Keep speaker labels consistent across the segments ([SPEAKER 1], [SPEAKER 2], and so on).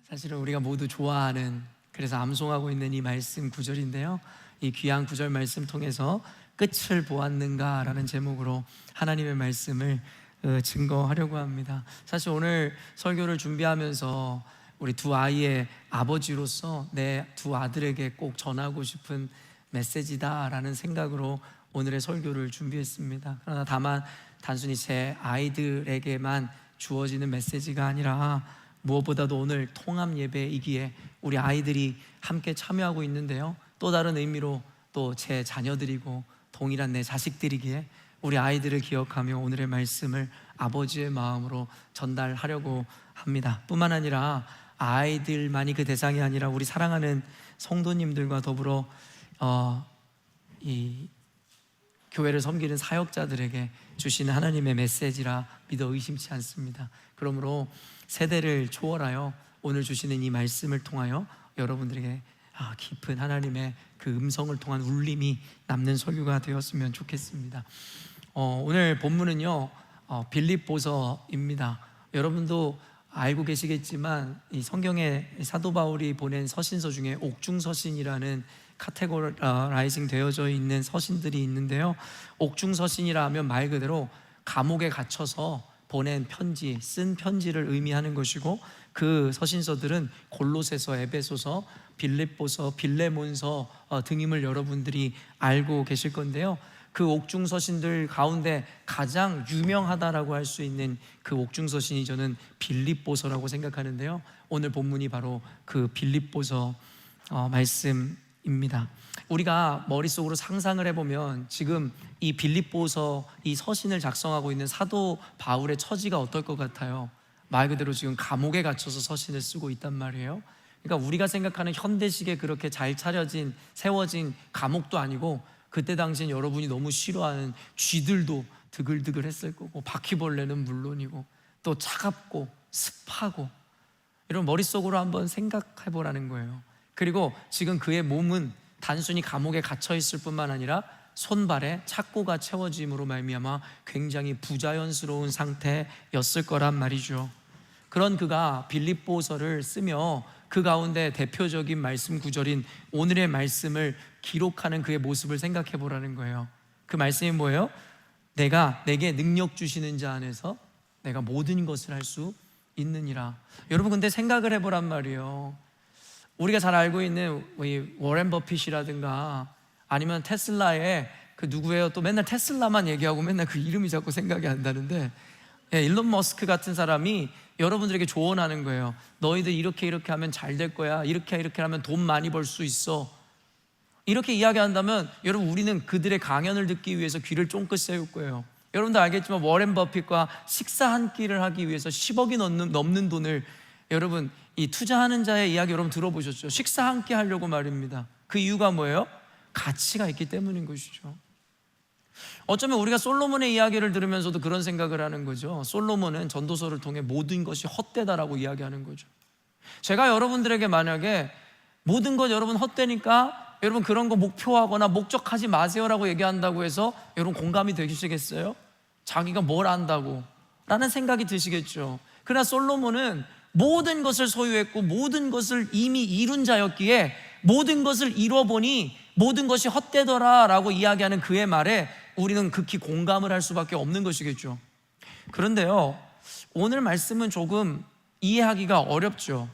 [SPEAKER 1] 사실은 우리가 모두 좋아하는, 그래서 암송하고 있는 이 말씀 구절인데요, 이 귀한 구절 말씀 통해서 끝을 보았는가 라는 제목으로 하나님의 말씀을 증거하려고 합니다. 사실 오늘 설교를 준비하면서 우리 두 아이의 아버지로서 내 두 아들에게 꼭 전하고 싶은 메시지다 라는 생각으로 오늘의 설교를 준비했습니다. 그러나 다만 단순히 제 아이들에게만 주어지는 메시지가 아니라 무엇보다도 오늘 통합 예배이기에 우리 아이들이 함께 참여하고 있는데요, 또 다른 의미로 또 제 자녀들이고 동일한 내 자식들이기에 우리 아이들을 기억하며 오늘의 말씀을 아버지의 마음으로 전달하려고 합니다. 뿐만 아니라 아이들만이 그 대상이 아니라 우리 사랑하는 성도님들과 더불어 이 교회를 섬기는 사역자들에게 주시는 하나님의 메시지라 믿어 의심치 않습니다. 그러므로 세대를 초월하여 오늘 주시는 이 말씀을 통하여 여러분들에게 깊은 하나님의 그 음성을 통한 울림이 남는 설교가 되었으면 좋겠습니다. 오늘 본문은요, 빌립보서입니다. 여러분도 알고 계시겠지만 이 성경에 사도 바울이 보낸 서신서 중에 옥중서신이라는 카테고라이징 되어져 있는 서신들이 있는데요, 옥중서신이라 하면 말 그대로 감옥에 갇혀서 보낸 편지, 쓴 편지를 의미하는 것이고, 그 서신서들은 골로새서, 에베소서, 빌립보서, 빌레몬서 등임을 여러분들이 알고 계실 건데요, 그 옥중서신들 가운데 가장 유명하다라고 할 수 있는 그 옥중서신이 저는 빌립보서라고 생각하는데요, 오늘 본문이 바로 그 빌립보서 말씀입니다. 우리가 머릿속으로 상상을 해보면 지금 이 빌립보서, 이 서신을 작성하고 있는 사도 바울의 처지가 어떨 것 같아요? 말 그대로 지금 감옥에 갇혀서 서신을 쓰고 있단 말이에요. 그러니까 우리가 생각하는 현대식의 그렇게 잘 차려진, 세워진 감옥도 아니고, 그때 당시엔 여러분이 너무 싫어하는 쥐들도 드글드글 했을 거고, 바퀴벌레는 물론이고 또 차갑고 습하고, 이런 머릿속으로 한번 생각해 보라는 거예요. 그리고 지금 그의 몸은 단순히 감옥에 갇혀 있을 뿐만 아니라 손발에 착고가 채워짐으로 말미암아 굉장히 부자연스러운 상태였을 거란 말이죠. 그런 그가 빌립보서를 쓰며 그 가운데 대표적인 말씀 구절인 오늘의 말씀을 기록하는 그의 모습을 생각해 보라는 거예요. 그 말씀이 뭐예요? 내게 능력 주시는 자 안에서 내가 모든 것을 할 수 있느니라. 여러분, 근데 생각을 해보란 말이에요. 우리가 잘 알고 있는 워렌 버핏이라든가 아니면 테슬라의 그 누구예요? 또 맨날 테슬라만 얘기하고 맨날 그 이름이 자꾸 생각이 안 나는데, 일론 머스크 같은 사람이 여러분들에게 조언하는 거예요. 너희들 이렇게 하면 잘 될 거야. 이렇게 하면 돈 많이 벌 수 있어. 이렇게 이야기한다면 여러분, 우리는 그들의 강연을 듣기 위해서 귀를 쫑긋 세울 거예요. 여러분도 알겠지만 워렌 버핏과 식사 한 끼를 하기 위해서 10억이 넘는 돈을, 여러분 이 투자하는 자의 이야기 여러분 들어보셨죠? 식사 한 끼 하려고 말입니다. 그 이유가 뭐예요? 가치가 있기 때문인 것이죠. 어쩌면 우리가 솔로몬의 이야기를 들으면서도 그런 생각을 하는 거죠. 솔로몬은 전도서를 통해 모든 것이 헛되다라고 이야기하는 거죠. 제가 여러분들에게 만약에 모든 것 여러분 헛되니까 여러분 그런 거 목표하거나 목적하지 마세요라고 얘기한다고 해서 여러분 공감이 되시겠어요? 자기가 뭘 안다고 라는 생각이 드시겠죠. 그러나 솔로몬은 모든 것을 소유했고 모든 것을 이미 이룬 자였기에 모든 것을 이뤄보니 모든 것이 헛되더라 라고 이야기하는 그의 말에 우리는 극히 공감을 할 수밖에 없는 것이겠죠. 그런데요, 오늘 말씀은 조금 이해하기가 어렵죠.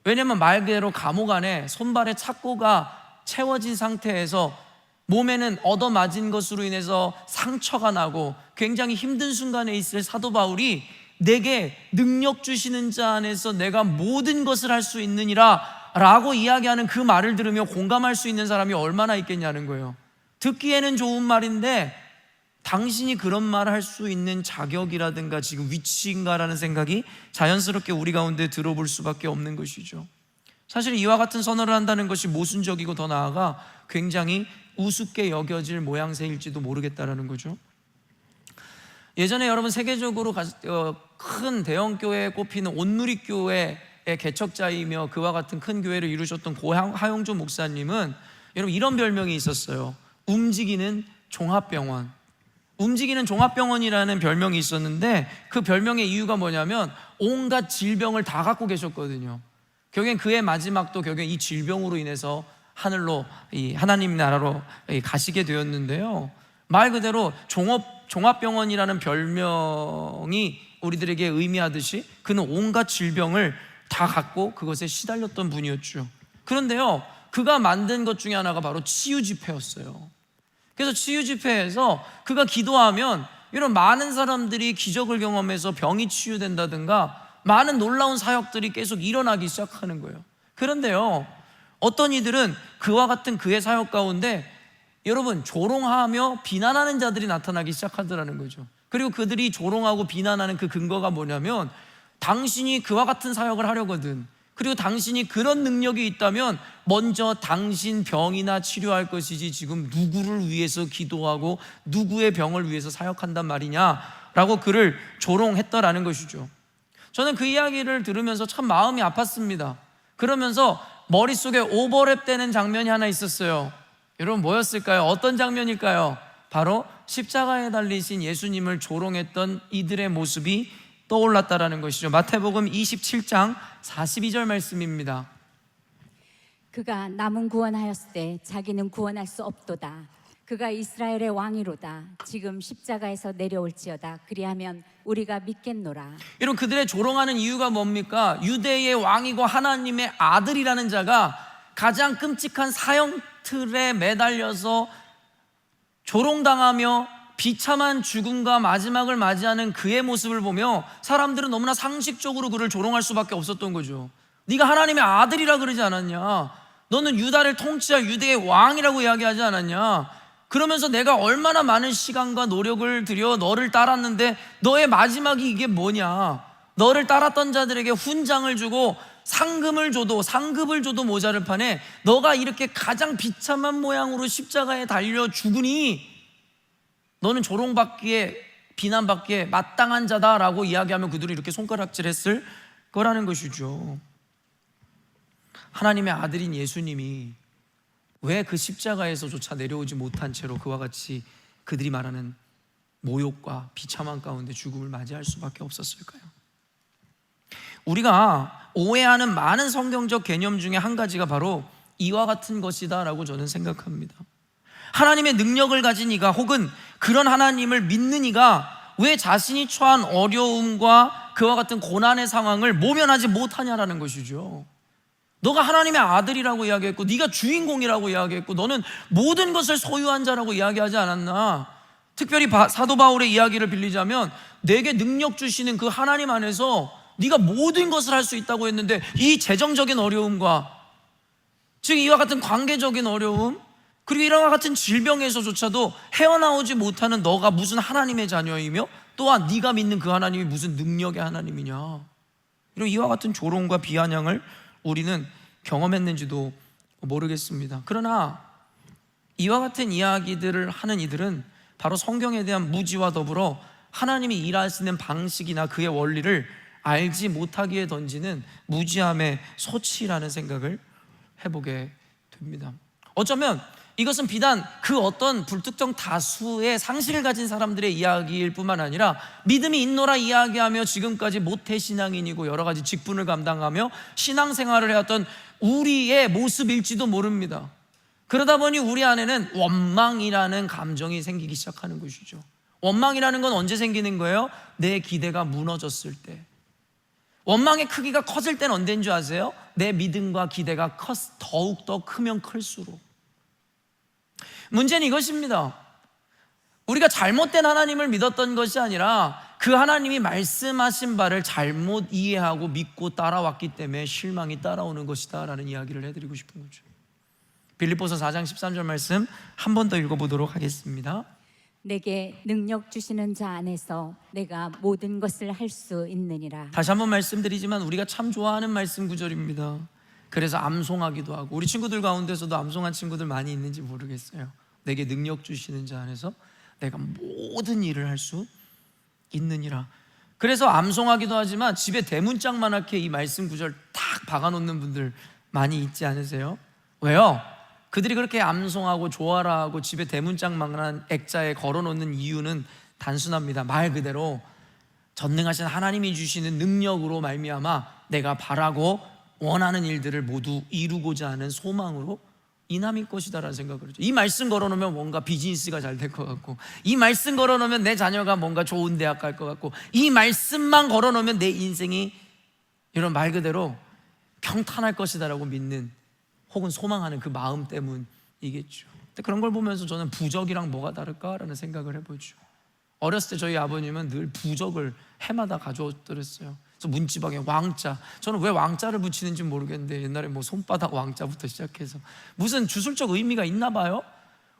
[SPEAKER 1] 왜냐하면 말 그대로 감옥 안에 손발에 착고가 채워진 상태에서 몸에는 얻어맞은 것으로 인해서 상처가 나고 굉장히 힘든 순간에 있을 사도 바울이 내게 능력 주시는 자 안에서 내가 모든 것을 할 수 있느니라 라고 이야기하는 그 말을 들으며 공감할 수 있는 사람이 얼마나 있겠냐는 거예요. 듣기에는 좋은 말인데 당신이 그런 말을 할 수 있는 자격이라든가 지금 위치인가라는 생각이 자연스럽게 우리 가운데 들어볼 수밖에 없는 것이죠. 사실 이와 같은 선언을 한다는 것이 모순적이고 더 나아가 굉장히 우습게 여겨질 모양새일지도 모르겠다라는 거죠. 예전에 여러분 세계적으로 큰 대형교회에 꼽히는 온누리교회의 개척자이며 그와 같은 큰 교회를 이루셨던 하용조 목사님은 여러분 이런 별명이 있었어요. 움직이는 종합병원. 움직이는 종합병원이라는 별명이 있었는데 그 별명의 이유가 뭐냐면 온갖 질병을 다 갖고 계셨거든요. 결국엔 그의 마지막도 결국엔 이 질병으로 인해서 하늘로, 이 하나님 나라로 가시게 되었는데요, 말 그대로 종합병원이라는 별명이 우리들에게 의미하듯이 그는 온갖 질병을 다 갖고 그것에 시달렸던 분이었죠. 그런데요, 그가 만든 것 중에 하나가 바로 치유집회였어요. 그래서 치유집회에서 그가 기도하면 이런 많은 사람들이 기적을 경험해서 병이 치유된다든가 많은 놀라운 사역들이 계속 일어나기 시작하는 거예요. 그런데요, 어떤 이들은 그와 같은 그의 사역 가운데 여러분 조롱하며 비난하는 자들이 나타나기 시작하더라는 거죠. 그리고 그들이 조롱하고 비난하는 그 근거가 뭐냐면, 당신이 그와 같은 사역을 하려거든, 그리고 당신이 그런 능력이 있다면 먼저 당신 병이나 치료할 것이지 지금 누구를 위해서 기도하고 누구의 병을 위해서 사역한단 말이냐라고 그를 조롱했더라는 것이죠. 저는 그 이야기를 들으면서 참 마음이 아팠습니다. 그러면서 머릿속에 오버랩 되는 장면이 하나 있었어요. 여러분 뭐였을까요? 어떤 장면일까요? 바로 십자가에 달리신 예수님을 조롱했던 이들의 모습이 떠올랐다라는 것이죠. 마태복음 27장 42절 말씀입니다.
[SPEAKER 2] 그가 남은 구원하였을 때 자기는 구원할 수 없도다. 그가 이스라엘의 왕이로다. 지금 십자가에서 내려올지어다. 그리하면 우리가 믿겠노라.
[SPEAKER 1] 여러분, 그들의 조롱하는 이유가 뭡니까? 유대의 왕이고 하나님의 아들이라는 자가 가장 끔찍한 사형틀에 매달려서 조롱당하며 비참한 죽음과 마지막을 맞이하는 그의 모습을 보며 사람들은 너무나 상식적으로 그를 조롱할 수밖에 없었던 거죠. 네가 하나님의 아들이라 그러지 않았냐? 너는 유다를 통치할 유대의 왕이라고 이야기하지 않았냐? 그러면서 내가 얼마나 많은 시간과 노력을 들여 너를 따랐는데 너의 마지막이 이게 뭐냐? 너를 따랐던 자들에게 훈장을 주고 상금을 줘도 모자를 파네. 너가 이렇게 가장 비참한 모양으로 십자가에 달려 죽으니 너는 조롱받기에, 비난받기에 마땅한 자다라고 이야기하면 그들이 이렇게 손가락질했을 거라는 것이죠. 하나님의 아들인 예수님이 왜 그 십자가에서조차 내려오지 못한 채로 그와 같이 그들이 말하는 모욕과 비참한 가운데 죽음을 맞이할 수밖에 없었을까요? 우리가 오해하는 많은 성경적 개념 중에 한 가지가 바로 이와 같은 것이다 라고 저는 생각합니다. 하나님의 능력을 가진 이가, 혹은 그런 하나님을 믿는 이가 왜 자신이 처한 어려움과 그와 같은 고난의 상황을 모면하지 못하냐라는 것이죠. 너가 하나님의 아들이라고 이야기했고 네가 주인공이라고 이야기했고 너는 모든 것을 소유한 자라고 이야기하지 않았나? 특별히 사도 바울의 이야기를 빌리자면 내게 능력 주시는 그 하나님 안에서 네가 모든 것을 할 수 있다고 했는데 이 재정적인 어려움과, 즉 이와 같은 관계적인 어려움, 그리고 이와 같은 질병에서조차도 헤어나오지 못하는 너가 무슨 하나님의 자녀이며 또한 네가 믿는 그 하나님이 무슨 능력의 하나님이냐? 이런 이와 같은 조롱과 비아냥을 우리는 경험했는지도 모르겠습니다. 그러나 이와 같은 이야기들을 하는 이들은 바로 성경에 대한 무지와 더불어 하나님이 일하시는 방식이나 그의 원리를 알지 못하기에 던지는 무지함의 소치라는 생각을 해보게 됩니다. 어쩌면 이것은 비단 그 어떤 불특정 다수의 상식을 가진 사람들의 이야기일 뿐만 아니라 믿음이 있노라 이야기하며 지금까지 모태신앙인이고 여러 가지 직분을 감당하며 신앙생활을 해왔던 우리의 모습일지도 모릅니다. 그러다 보니 우리 안에는 원망이라는 감정이 생기기 시작하는 것이죠. 원망이라는 건 언제 생기는 거예요? 내 기대가 무너졌을 때. 원망의 크기가 커질 때는 언제인 줄 아세요? 내 믿음과 기대가 더욱더 크면 클수록. 문제는 이것입니다. 우리가 잘못된 하나님을 믿었던 것이 아니라 그 하나님이 말씀하신 바를 잘못 이해하고 믿고 따라왔기 때문에 실망이 따라오는 것이다 라는 이야기를 해드리고 싶은 거죠. 빌립보서 4장 13절 말씀 한 번 더 읽어보도록 하겠습니다.
[SPEAKER 2] 내게 능력 주시는 자 안에서 내가 모든 것을 할 수 있느니라.
[SPEAKER 1] 다시 한번 말씀드리지만 우리가 참 좋아하는 말씀 구절입니다. 그래서 암송하기도 하고, 우리 친구들 가운데서도 암송한 친구들 많이 있는지 모르겠어요. 내게 능력 주시는 자 안에서 내가 모든 일을 할 수 있느니라. 그래서 암송하기도 하지만 집에 대문짝만하게 이 말씀 구절 딱 박아놓는 분들 많이 있지 않으세요? 왜요? 그들이 그렇게 암송하고 좋아라 하고 집에 대문짝만한 액자에 걸어놓는 이유는 단순합니다. 말 그대로 전능하신 하나님이 주시는 능력으로 말미암아 내가 바라고 원하는 일들을 모두 이루고자 하는 소망으로 인함일 것이다라는 생각을 했죠. 이 말씀 걸어놓으면 뭔가 비즈니스가 잘 될 것 같고, 이 말씀 걸어놓으면 내 자녀가 뭔가 좋은 대학 갈 것 같고, 이 말씀만 걸어놓으면 내 인생이 이런 말 그대로 평탄할 것이다라고 믿는 혹은 소망하는 그 마음 때문이겠죠. 근데 그런 걸 보면서 저는 부적이랑 뭐가 다를까라는 생각을 해보죠. 어렸을 때 저희 아버님은 늘 부적을 해마다 가져오더랬어요. 그래서 문지방에 왕자, 저는 왜 왕자를 붙이는지 모르겠는데 옛날에 뭐 손바닥 왕자부터 시작해서 무슨 주술적 의미가 있나 봐요.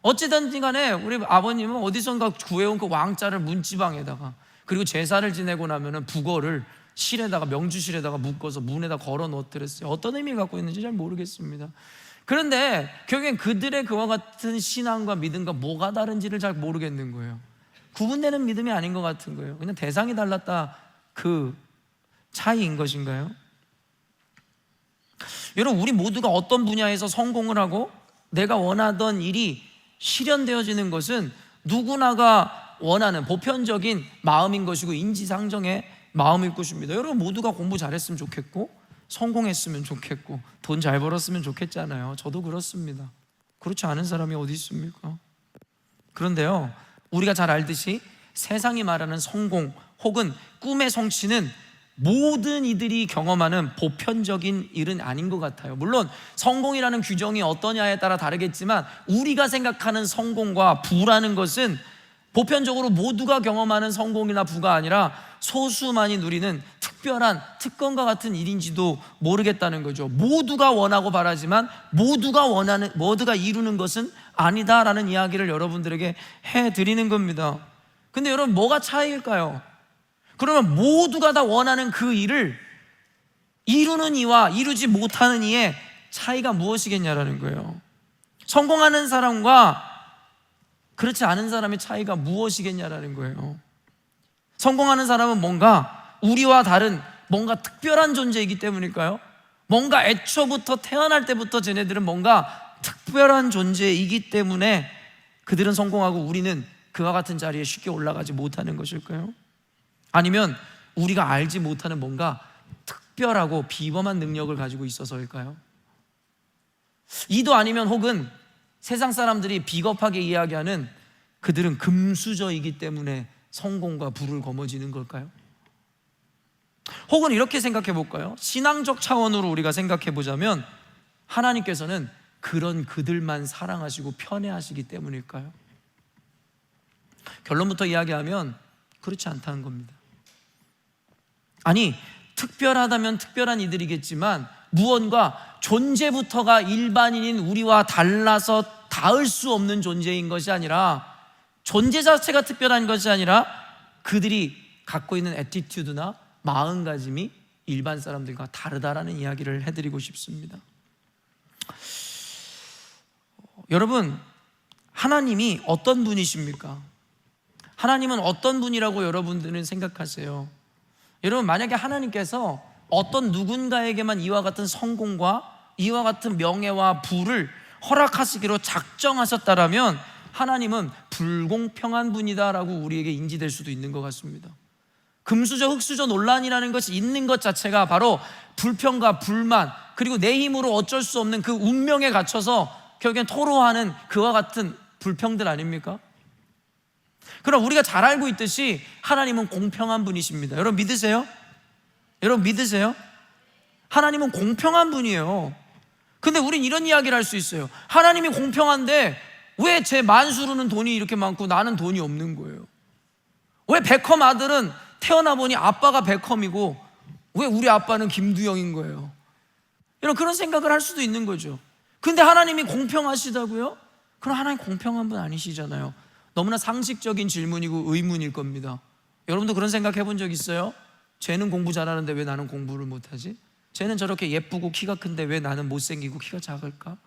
[SPEAKER 1] 어찌든지 간에 우리 아버님은 어디선가 구해온 그 왕자를 문지방에다가, 그리고 제사를 지내고 나면은 북어를 실에다가, 명주실에다가 묶어서 문에다 걸어 놓더랬어요. 어떤 의미를 갖고 있는지 잘 모르겠습니다. 그런데 결국엔 그들의 그와 같은 신앙과 믿음과 뭐가 다른지를 잘 모르겠는 거예요. 구분되는 믿음이 아닌 것 같은 거예요. 그냥 대상이 달랐다, 그 차이인 것인가요? 여러분, 우리 모두가 어떤 분야에서 성공을 하고 내가 원하던 일이 실현되어지는 것은 누구나가 원하는 보편적인 마음인 것이고 인지상정의 마음일 것입니다. 여러분 모두가 공부 잘했으면 좋겠고 성공했으면 좋겠고 돈 잘 벌었으면 좋겠잖아요. 저도 그렇습니다. 그렇지 않은 사람이 어디 있습니까? 그런데요, 우리가 잘 알듯이 세상이 말하는 성공 혹은 꿈의 성취는 모든 이들이 경험하는 보편적인 일은 아닌 것 같아요. 물론 성공이라는 규정이 어떠냐에 따라 다르겠지만 우리가 생각하는 성공과 부라는 것은 보편적으로 모두가 경험하는 성공이나 부가 아니라 소수만이 누리는 특별한 특권과 같은 일인지도 모르겠다는 거죠. 모두가 원하고 바라지만 모두가 이루는 것은 아니다라는 이야기를 여러분들에게 해드리는 겁니다. 근데 여러분, 뭐가 차이일까요? 그러면 모두가 다 원하는 그 일을 이루는 이와 이루지 못하는 이의 차이가 무엇이겠냐라는 거예요. 성공하는 사람과 그렇지 않은 사람의 차이가 무엇이겠냐라는 거예요. 성공하는 사람은 뭔가 우리와 다른 뭔가 특별한 존재이기 때문일까요? 뭔가 애초부터 태어날 때부터 쟤네들은 뭔가 특별한 존재이기 때문에 그들은 성공하고 우리는 그와 같은 자리에 쉽게 올라가지 못하는 것일까요? 아니면 우리가 알지 못하는 뭔가 특별하고 비범한 능력을 가지고 있어서일까요? 이도 아니면 혹은 세상 사람들이 비겁하게 이야기하는 그들은 금수저이기 때문에 성공과 부를 거머쥐는 걸까요? 혹은 이렇게 생각해 볼까요? 신앙적 차원으로 우리가 생각해 보자면 하나님께서는 그런 그들만 사랑하시고 편애하시기 때문일까요? 결론부터 이야기하면 그렇지 않다는 겁니다. 아니, 특별하다면 특별한 이들이겠지만 무언가 존재부터가 일반인인 우리와 달라서 닿을 수 없는 존재인 것이 아니라, 존재 자체가 특별한 것이 아니라 그들이 갖고 있는 애티튜드나 마음가짐이 일반 사람들과 다르다라는 이야기를 해드리고 싶습니다. 여러분, 하나님이 어떤 분이십니까? 하나님은 어떤 분이라고 여러분들은 생각하세요? 여러분, 만약에 하나님께서 어떤 누군가에게만 이와 같은 성공과 이와 같은 명예와 부를 허락하시기로 작정하셨다라면 하나님은 불공평한 분이다라고 우리에게 인지될 수도 있는 것 같습니다. 금수저 흑수저 논란이라는 것이 있는 것 자체가 바로 불평과 불만, 그리고 내 힘으로 어쩔 수 없는 그 운명에 갇혀서 결국엔 토로하는 그와 같은 불평들 아닙니까? 그럼 우리가 잘 알고 있듯이 하나님은 공평한 분이십니다. 여러분 믿으세요? 여러분 믿으세요? 하나님은 공평한 분이에요. 근데 우린 이런 이야기를 할 수 있어요. 하나님이 공평한데 왜 제 만수르는 돈이 이렇게 많고 나는 돈이 없는 거예요? 왜 베컴 아들은 태어나 보니 아빠가 베컴이고 왜 우리 아빠는 김두영인 거예요? 이런 그런 생각을 할 수도 있는 거죠. 근데 하나님이 공평하시다고요? 그럼 하나님 공평한 분 아니시잖아요. 너무나 상식적인 질문이고 의문일 겁니다. 여러분도 그런 생각 해본 적 있어요? 쟤는 공부 잘하는데 왜 나는 공부를 못하지? 쟤는 저렇게 예쁘고 키가 큰데 왜 나는 못생기고 키가 작을까?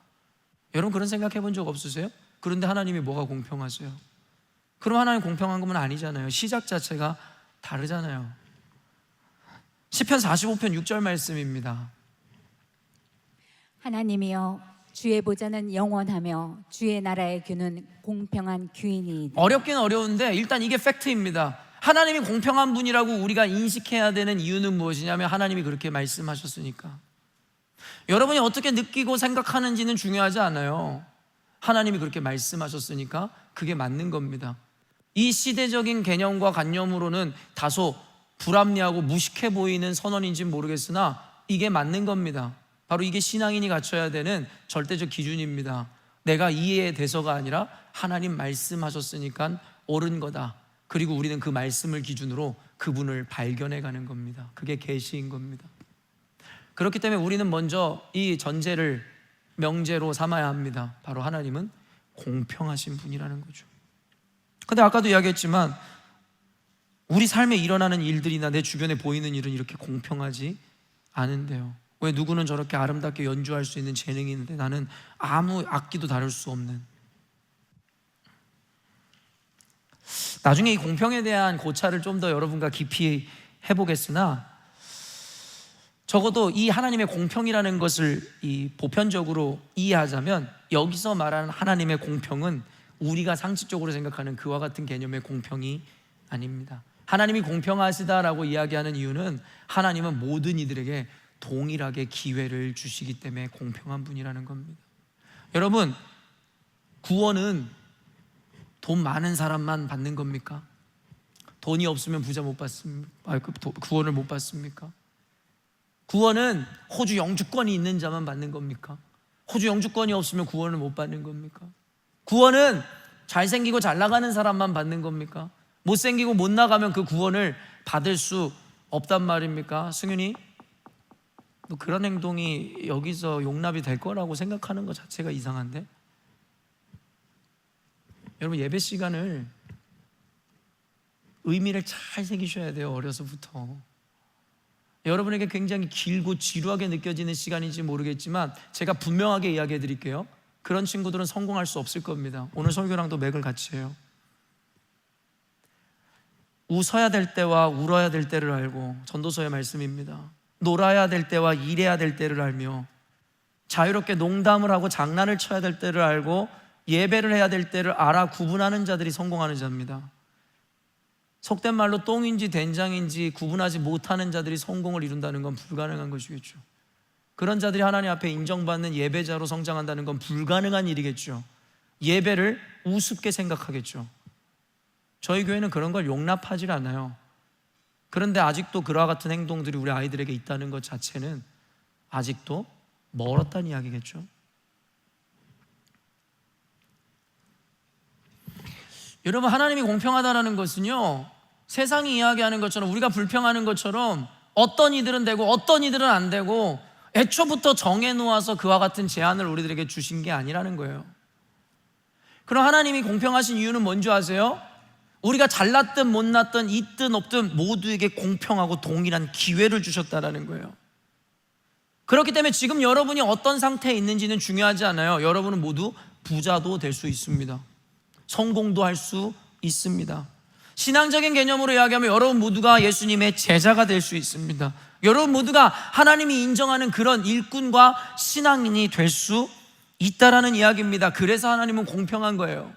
[SPEAKER 1] 여러분 그런 생각 해본 적 없으세요? 그런데 하나님이 뭐가 공평하세요? 그럼 하나님 공평한 건 아니잖아요. 시작 자체가 다르잖아요. 시편 45편 6절 말씀입니다.
[SPEAKER 2] 하나님이여, 주의 보좌는 영원하며 주의 나라의 규는 공평한 규이니이다.
[SPEAKER 1] 어렵긴 어려운데 일단 이게 팩트입니다. 하나님이 공평한 분이라고 우리가 인식해야 되는 이유는 무엇이냐면 하나님이 그렇게 말씀하셨으니까. 여러분이 어떻게 느끼고 생각하는지는 중요하지 않아요. 하나님이 그렇게 말씀하셨으니까 그게 맞는 겁니다. 이 시대적인 개념과 관념으로는 다소 불합리하고 무식해 보이는 선언인지는 모르겠으나 이게 맞는 겁니다. 바로 이게 신앙인이 갖춰야 되는 절대적 기준입니다. 내가 이해돼서가 아니라 하나님 말씀하셨으니까 옳은 거다. 그리고 우리는 그 말씀을 기준으로 그분을 발견해 가는 겁니다. 그게 계시인 겁니다. 그렇기 때문에 우리는 먼저 이 전제를 명제로 삼아야 합니다. 바로 하나님은 공평하신 분이라는 거죠. 근데 아까도 이야기했지만 우리 삶에 일어나는 일들이나 내 주변에 보이는 일은 이렇게 공평하지 않은데요. 왜 누구는 저렇게 아름답게 연주할 수 있는 재능이 있는데 나는 아무 악기도 다룰 수 없는. 나중에 이 공평에 대한 고찰을 좀 더 여러분과 깊이 해보겠으나 적어도 이 하나님의 공평이라는 것을 이 보편적으로 이해하자면 여기서 말하는 하나님의 공평은 우리가 상식적으로 생각하는 그와 같은 개념의 공평이 아닙니다. 하나님이 공평하시다라고 이야기하는 이유는 하나님은 모든 이들에게 동일하게 기회를 주시기 때문에 공평한 분이라는 겁니다. 여러분, 구원은 돈 많은 사람만 받는 겁니까? 돈이 없으면 부자 못 받습니까? 구원을 못 받습니까? 구원은 호주 영주권이 있는 자만 받는 겁니까? 호주 영주권이 없으면 구원을 못 받는 겁니까? 구원은 잘생기고 잘 나가는 사람만 받는 겁니까? 못생기고 못 나가면 그 구원을 받을 수 없단 말입니까? 승윤이, 너 그런 행동이 여기서 용납이 될 거라고 생각하는 것 자체가 이상한데? 여러분, 예배 시간을 의미를 잘 새기셔야 돼요. 어려서부터. 여러분에게 굉장히 길고 지루하게 느껴지는 시간인지 모르겠지만 제가 분명하게 이야기해 드릴게요. 그런 친구들은 성공할 수 없을 겁니다. 오늘 설교랑도 맥을 같이 해요. 웃어야 될 때와 울어야 될 때를 알고, 전도서의 말씀입니다. 놀아야 될 때와 일해야 될 때를 알며 자유롭게 농담을 하고 장난을 쳐야 될 때를 알고 예배를 해야 될 때를 알아 구분하는 자들이 성공하는 자입니다. 속된 말로 똥인지 된장인지 구분하지 못하는 자들이 성공을 이룬다는 건 불가능한 것이겠죠. 그런 자들이 하나님 앞에 인정받는 예배자로 성장한다는 건 불가능한 일이겠죠. 예배를 우습게 생각하겠죠. 저희 교회는 그런 걸 용납하지 않아요. 그런데 아직도 그와 같은 행동들이 우리 아이들에게 있다는 것 자체는 아직도 멀었다는 이야기겠죠. 여러분, 하나님이 공평하다는 것은요, 세상이 이야기하는 것처럼, 우리가 불평하는 것처럼 어떤 이들은 되고 어떤 이들은 안 되고 애초부터 정해놓아서 그와 같은 제한을 우리들에게 주신 게 아니라는 거예요. 그럼 하나님이 공평하신 이유는 뭔지 아세요? 우리가 잘났든 못났든 있든 없든 모두에게 공평하고 동일한 기회를 주셨다는 거예요. 그렇기 때문에 지금 여러분이 어떤 상태에 있는지는 중요하지 않아요. 여러분은 모두 부자도 될 수 있습니다. 성공도 할 수 있습니다. 신앙적인 개념으로 이야기하면 여러분 모두가 예수님의 제자가 될 수 있습니다. 여러분 모두가 하나님이 인정하는 그런 일꾼과 신앙인이 될 수 있다라는 이야기입니다. 그래서 하나님은 공평한 거예요.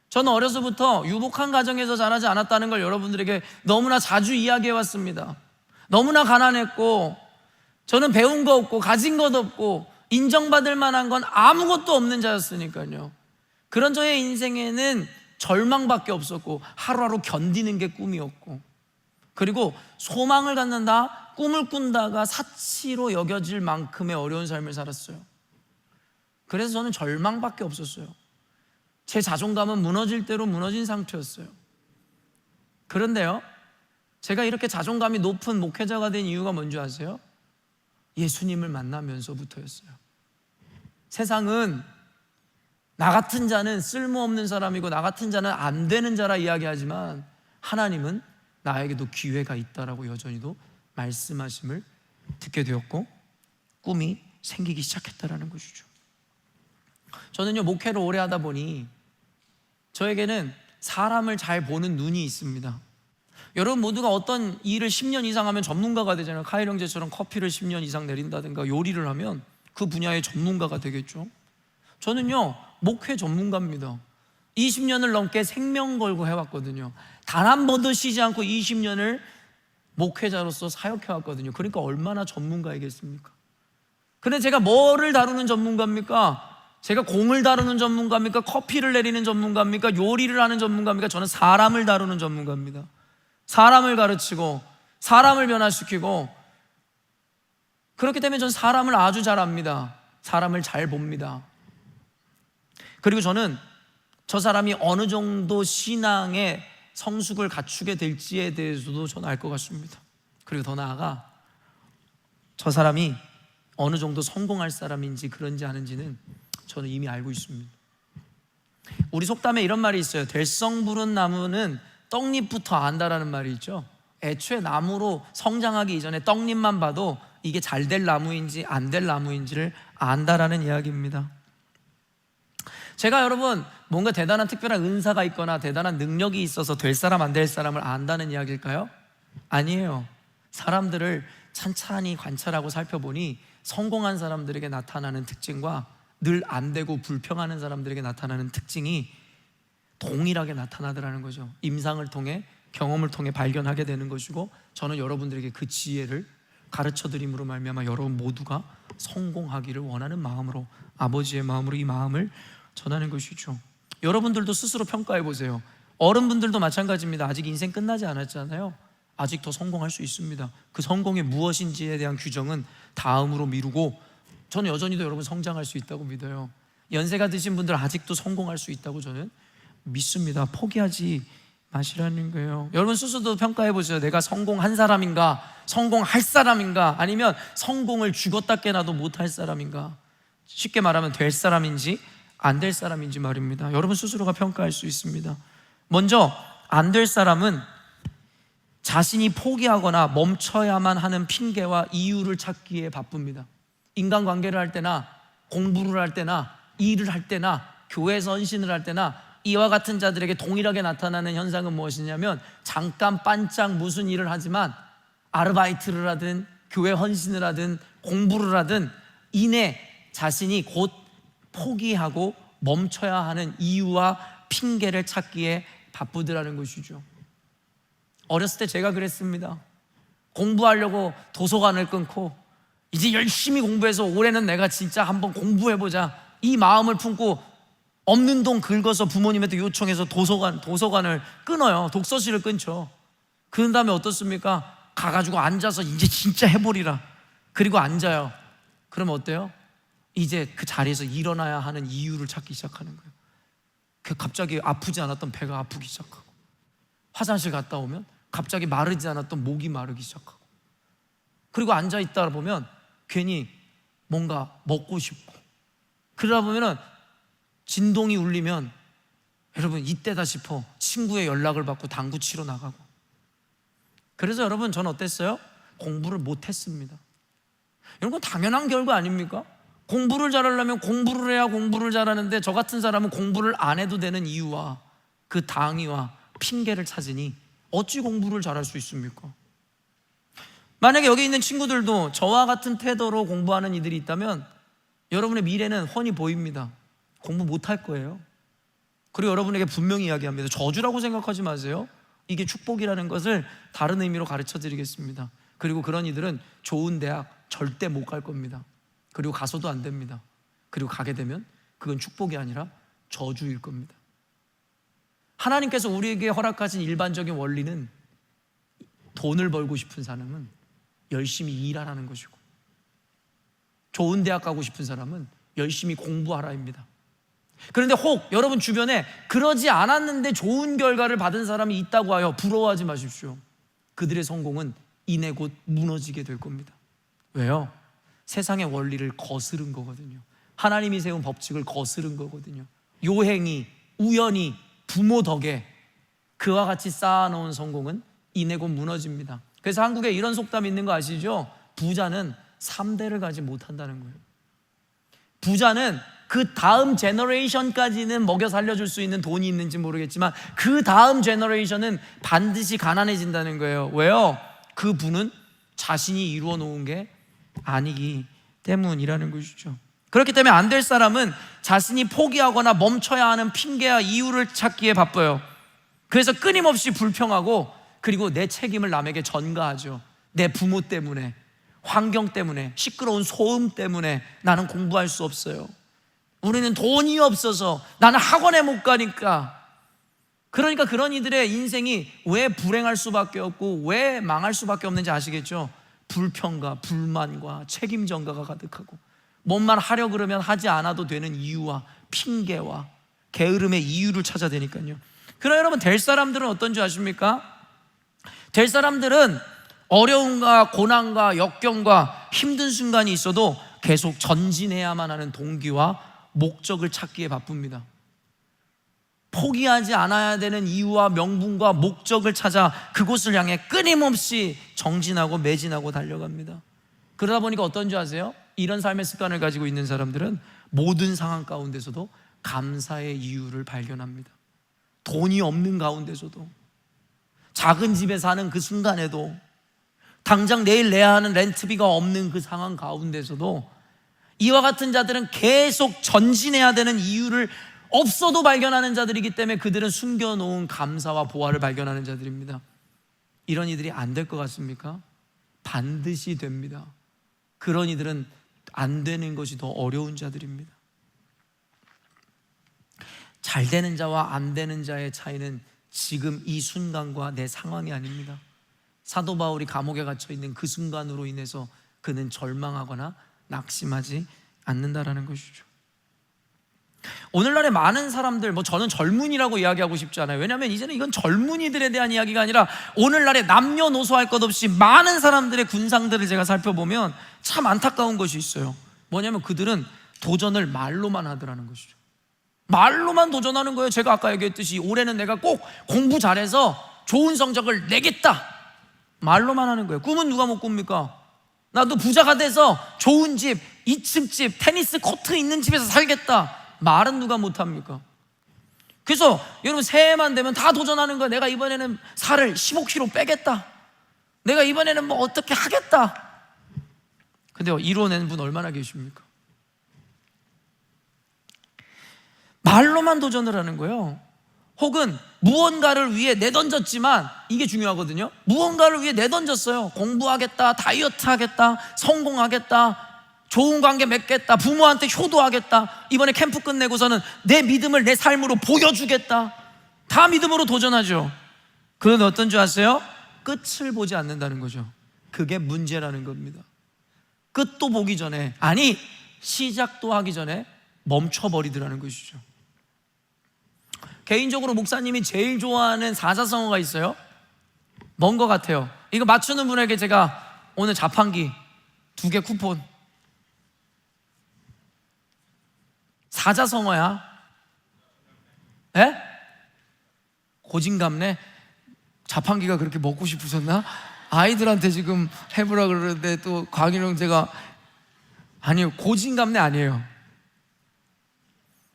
[SPEAKER 1] 저는 어려서부터 유복한 가정에서 자라지 않았다는 걸 여러분들에게 너무나 자주 이야기해 왔습니다. 너무나 가난했고, 저는 배운 거 없고 가진 것 없고 인정받을 만한 건 아무것도 없는 자였으니까요. 그런 저의 인생에는 절망밖에 없었고 하루하루 견디는 게 꿈이었고, 그리고 소망을 갖는다, 꿈을 꾼다가 사치로 여겨질 만큼의 어려운 삶을 살았어요. 그래서 저는 절망밖에 없었어요. 제 자존감은 무너질 대로 무너진 상태였어요. 그런데요, 제가 이렇게 자존감이 높은 목회자가 된 이유가 뭔지 아세요? 예수님을 만나면서부터였어요. 세상은 나 같은 자는 쓸모없는 사람이고 나 같은 자는 안 되는 자라 이야기하지만 하나님은 나에게도 기회가 있다라고 여전히도 말씀하심을 듣게 되었고 꿈이 생기기 시작했다라는 것이죠. 저는요, 목회를 오래 하다 보니 저에게는 사람을 잘 보는 눈이 있습니다. 여러분 모두가 어떤 일을 10년 이상 하면 전문가가 되잖아요. 카일 형제처럼 커피를 10년 이상 내린다든가 요리를 하면 그 분야의 전문가가 되겠죠. 저는요, 목회 전문가입니다. 20년을 넘게 생명 걸고 해왔거든요. 단 한 번도 쉬지 않고 20년을 목회자로서 사역해왔거든요. 그러니까 얼마나 전문가이겠습니까? 근데 제가 뭐를 다루는 전문가입니까? 제가 공을 다루는 전문가입니까? 커피를 내리는 전문가입니까? 요리를 하는 전문가입니까? 저는 사람을 다루는 전문가입니다. 사람을 가르치고 사람을 변화시키고, 그렇기 때문에 저는 사람을 아주 잘 압니다. 사람을 잘 봅니다. 그리고 저는 저 사람이 어느 정도 신앙의 성숙을 갖추게 될지에 대해서도 저는 알 것 같습니다. 그리고 더 나아가 저 사람이 어느 정도 성공할 사람인지 그런지 아닌지는 저는 이미 알고 있습니다. 우리 속담에 이런 말이 있어요. 될성 부른 나무는 떡잎부터 안다라는 말이 있죠. 애초에 나무로 성장하기 이전에 떡잎만 봐도 이게 잘 될 나무인지 안 될 나무인지를 안다라는 이야기입니다. 제가 여러분 뭔가 대단한 특별한 은사가 있거나 대단한 능력이 있어서 될 사람 안 될 사람을 안다는 이야기일까요? 아니에요. 사람들을 찬찬히 관찰하고 살펴보니 성공한 사람들에게 나타나는 특징과 늘 안 되고 불평하는 사람들에게 나타나는 특징이 동일하게 나타나더라는 거죠. 임상을 통해, 경험을 통해 발견하게 되는 것이고, 저는 여러분들에게 그 지혜를 가르쳐드림으로 말미암아 여러분 모두가 성공하기를 원하는 마음으로, 아버지의 마음으로 이 마음을 전하는 것이죠. 여러분들도 스스로 평가해 보세요. 어른분들도 마찬가지입니다. 아직 인생 끝나지 않았잖아요. 아직 더 성공할 수 있습니다. 그 성공이 무엇인지에 대한 규정은 다음으로 미루고, 저는 여전히도 여러분 성장할 수 있다고 믿어요. 연세가 드신 분들 아직도 성공할 수 있다고 저는 믿습니다. 포기하지 마시라는 거예요. 여러분 스스로도 평가해 보세요. 내가 성공한 사람인가, 성공할 사람인가, 아니면 성공을 죽었다 깨나도 못할 사람인가. 쉽게 말하면 될 사람인지 안 될 사람인지 말입니다. 여러분 스스로가 평가할 수 있습니다. 먼저 안 될 사람은 자신이 포기하거나 멈춰야만 하는 핑계와 이유를 찾기에 바쁩니다. 인간관계를 할 때나 공부를 할 때나 일을 할 때나 교회에서 헌신을 할 때나 이와 같은 자들에게 동일하게 나타나는 현상은 무엇이냐면, 잠깐 반짝 무슨 일을 하지만 아르바이트를 하든 교회 헌신을 하든 공부를 하든 이내 자신이 곧 포기하고 멈춰야 하는 이유와 핑계를 찾기에 바쁘더라는 것이죠. 어렸을 때 제가 그랬습니다. 공부하려고 도서관을 끊고 이제 열심히 공부해서 올해는 내가 진짜 한번 공부해보자, 이 마음을 품고 없는 돈 긁어서 부모님한테 요청해서 도서관을 끊어요. 독서실을 끊죠. 그런 다음에 어떻습니까? 가가지고 앉아서 이제 진짜 해보리라. 그리고 앉아요. 그러면 어때요? 이제 그 자리에서 일어나야 하는 이유를 찾기 시작하는 거예요. 갑자기 아프지 않았던 배가 아프기 시작하고, 화장실 갔다 오면 갑자기 마르지 않았던 목이 마르기 시작하고, 그리고 앉아있다 보면 괜히 뭔가 먹고 싶고, 그러다 보면은 진동이 울리면 여러분 이때다 싶어 친구의 연락을 받고 당구 치러 나가고. 그래서 여러분 저는 어땠어요? 공부를 못했습니다. 이런 건 당연한 결과 아닙니까? 공부를 잘하려면 공부를 해야 공부를 잘하는데, 저 같은 사람은 공부를 안 해도 되는 이유와 그 당위와 핑계를 찾으니 어찌 공부를 잘할 수 있습니까? 만약에 여기 있는 친구들도 저와 같은 태도로 공부하는 이들이 있다면 여러분의 미래는 훤히 보입니다. 공부 못할 거예요. 그리고 여러분에게 분명히 이야기합니다. 저주라고 생각하지 마세요. 이게 축복이라는 것을 다른 의미로 가르쳐 드리겠습니다. 그리고 그런 이들은 좋은 대학 절대 못 갈 겁니다. 그리고 가서도 안 됩니다. 그리고 가게 되면 그건 축복이 아니라 저주일 겁니다. 하나님께서 우리에게 허락하신 일반적인 원리는 돈을 벌고 싶은 사람은 열심히 일하라는 것이고, 좋은 대학 가고 싶은 사람은 열심히 공부하라입니다. 그런데 혹 여러분 주변에 그러지 않았는데 좋은 결과를 받은 사람이 있다고 하여 부러워하지 마십시오. 그들의 성공은 이내 곧 무너지게 될 겁니다. 왜요? 세상의 원리를 거스른 거거든요. 하나님이 세운 법칙을 거스른 거거든요. 요행이, 우연히, 부모 덕에 그와 같이 쌓아놓은 성공은 이내 곧 무너집니다. 그래서 한국에 이런 속담이 있는 거 아시죠? 부자는 3대를 가지 못한다는 거예요. 부자는 그 다음 제너레이션까지는 먹여 살려줄 수 있는 돈이 있는지 모르겠지만 그 다음 제너레이션은 반드시 가난해진다는 거예요. 왜요? 그 부는 자신이 이루어 놓은 게 아니기 때문이라는 것이죠. 그렇기 때문에 안 될 사람은 자신이 포기하거나 멈춰야 하는 핑계와 이유를 찾기에 바빠요. 그래서 끊임없이 불평하고, 그리고 내 책임을 남에게 전가하죠. 내 부모 때문에, 환경 때문에, 시끄러운 소음 때문에 나는 공부할 수 없어요. 우리는 돈이 없어서 나는 학원에 못 가니까. 그러니까 그런 이들의 인생이 왜 불행할 수밖에 없고 왜 망할 수밖에 없는지 아시겠죠? 불평과 불만과 책임 전가가 가득하고, 뭔만 하려 그러면 하지 않아도 되는 이유와 핑계와 게으름의 이유를 찾아대니까요. 그러나 여러분, 될 사람들은 어떤 줄 아십니까? 될 사람들은 어려움과 고난과 역경과 힘든 순간이 있어도 계속 전진해야만 하는 동기와 목적을 찾기에 바쁩니다. 포기하지 않아야 되는 이유와 명분과 목적을 찾아 그곳을 향해 끊임없이 정진하고 매진하고 달려갑니다. 그러다 보니까 어떤 줄 아세요? 이런 삶의 습관을 가지고 있는 사람들은 모든 상황 가운데서도 감사의 이유를 발견합니다. 돈이 없는 가운데서도, 작은 집에 사는 그 순간에도, 당장 내일 내야 하는 렌트비가 없는 그 상황 가운데서도 이와 같은 자들은 계속 전진해야 되는 이유를 없어도 발견하는 자들이기 때문에 그들은 숨겨놓은 감사와 보화를 발견하는 자들입니다. 이런 이들이 안 될 것 같습니까? 반드시 됩니다. 그런 이들은 안 되는 것이 더 어려운 자들입니다. 잘 되는 자와 안 되는 자의 차이는 지금 이 순간과 내 상황이 아닙니다. 사도 바울이 감옥에 갇혀 있는 그 순간으로 인해서 그는 절망하거나 낙심하지 않는다라는 것이죠. 오늘날의 많은 사람들, 저는 젊은이라고 이야기하고 싶지 않아요. 왜냐하면 이제는 이건 젊은이들에 대한 이야기가 아니라 오늘날의 남녀노소 할 것 없이 많은 사람들의 군상들을 제가 살펴보면 참 안타까운 것이 있어요. 뭐냐면 그들은 도전을 말로만 하더라는 것이죠. 말로만 도전하는 거예요. 제가 아까 얘기했듯이 올해는 내가 꼭 공부 잘해서 좋은 성적을 내겠다, 말로만 하는 거예요. 꿈은 누가 못 꿉니까? 나도 부자가 돼서 좋은 집, 2층 집, 테니스 코트 있는 집에서 살겠다, 말은 누가 못합니까? 그래서 여러분, 새해만 되면 다 도전하는 거예요. 내가 이번에는 살을 15kg 빼겠다, 내가 이번에는 뭐 어떻게 하겠다. 근데 이루어내는 분 얼마나 계십니까? 말로만 도전을 하는 거예요. 혹은 무언가를 위해 내던졌지만, 이게 중요하거든요. 무언가를 위해 내던졌어요. 공부하겠다, 다이어트 하겠다, 성공하겠다, 좋은 관계 맺겠다, 부모한테 효도하겠다, 이번에 캠프 끝내고서는 내 믿음을 내 삶으로 보여주겠다. 다 믿음으로 도전하죠. 그런데 어떤 줄 아세요? 끝을 보지 않는다는 거죠. 그게 문제라는 겁니다. 끝도 보기 전에, 아니 시작도 하기 전에 멈춰버리더라는 것이죠. 개인적으로 목사님이 제일 좋아하는 사자성어가 있어요. 뭔 것 같아요? 이거 맞추는 분에게 제가 오늘 자판기 2개 쿠폰. 사자성어야. 에? 고진감래? 자판기가 그렇게 먹고 싶으셨나? 아이들한테 지금 해보라 그러는데 또 강일영 제가, 아니요, 고진감래 아니에요.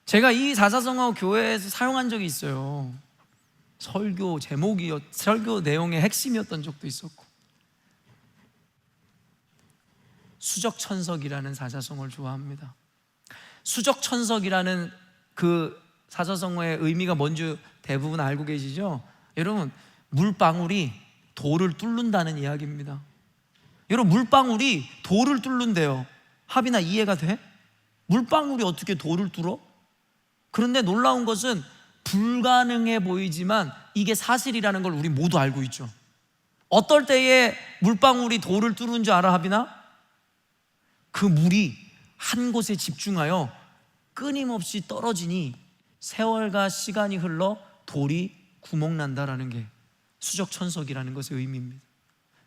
[SPEAKER 1] 제가 이 사자성어 교회에서 사용한 적이 있어요. 설교 제목이, 설교 내용의 핵심이었던 적도 있었고. 수적천석이라는 사자성어를 좋아합니다. 수적천석이라는 그 사자성어의 의미가 뭔지 대부분 알고 계시죠? 여러분, 물방울이 돌을 뚫는다는 이야기입니다. 여러분, 물방울이 돌을 뚫는데요. 합이나 이해가 돼? 물방울이 어떻게 돌을 뚫어? 그런데 놀라운 것은 불가능해 보이지만 이게 사실이라는 걸 우리 모두 알고 있죠. 어떨 때에 물방울이 돌을 뚫는 줄 알아, 하빈아? 그 물이 한 곳에 집중하여 끊임없이 떨어지니 세월과 시간이 흘러 돌이 구멍난다라는 게 수적천석이라는 것의 의미입니다.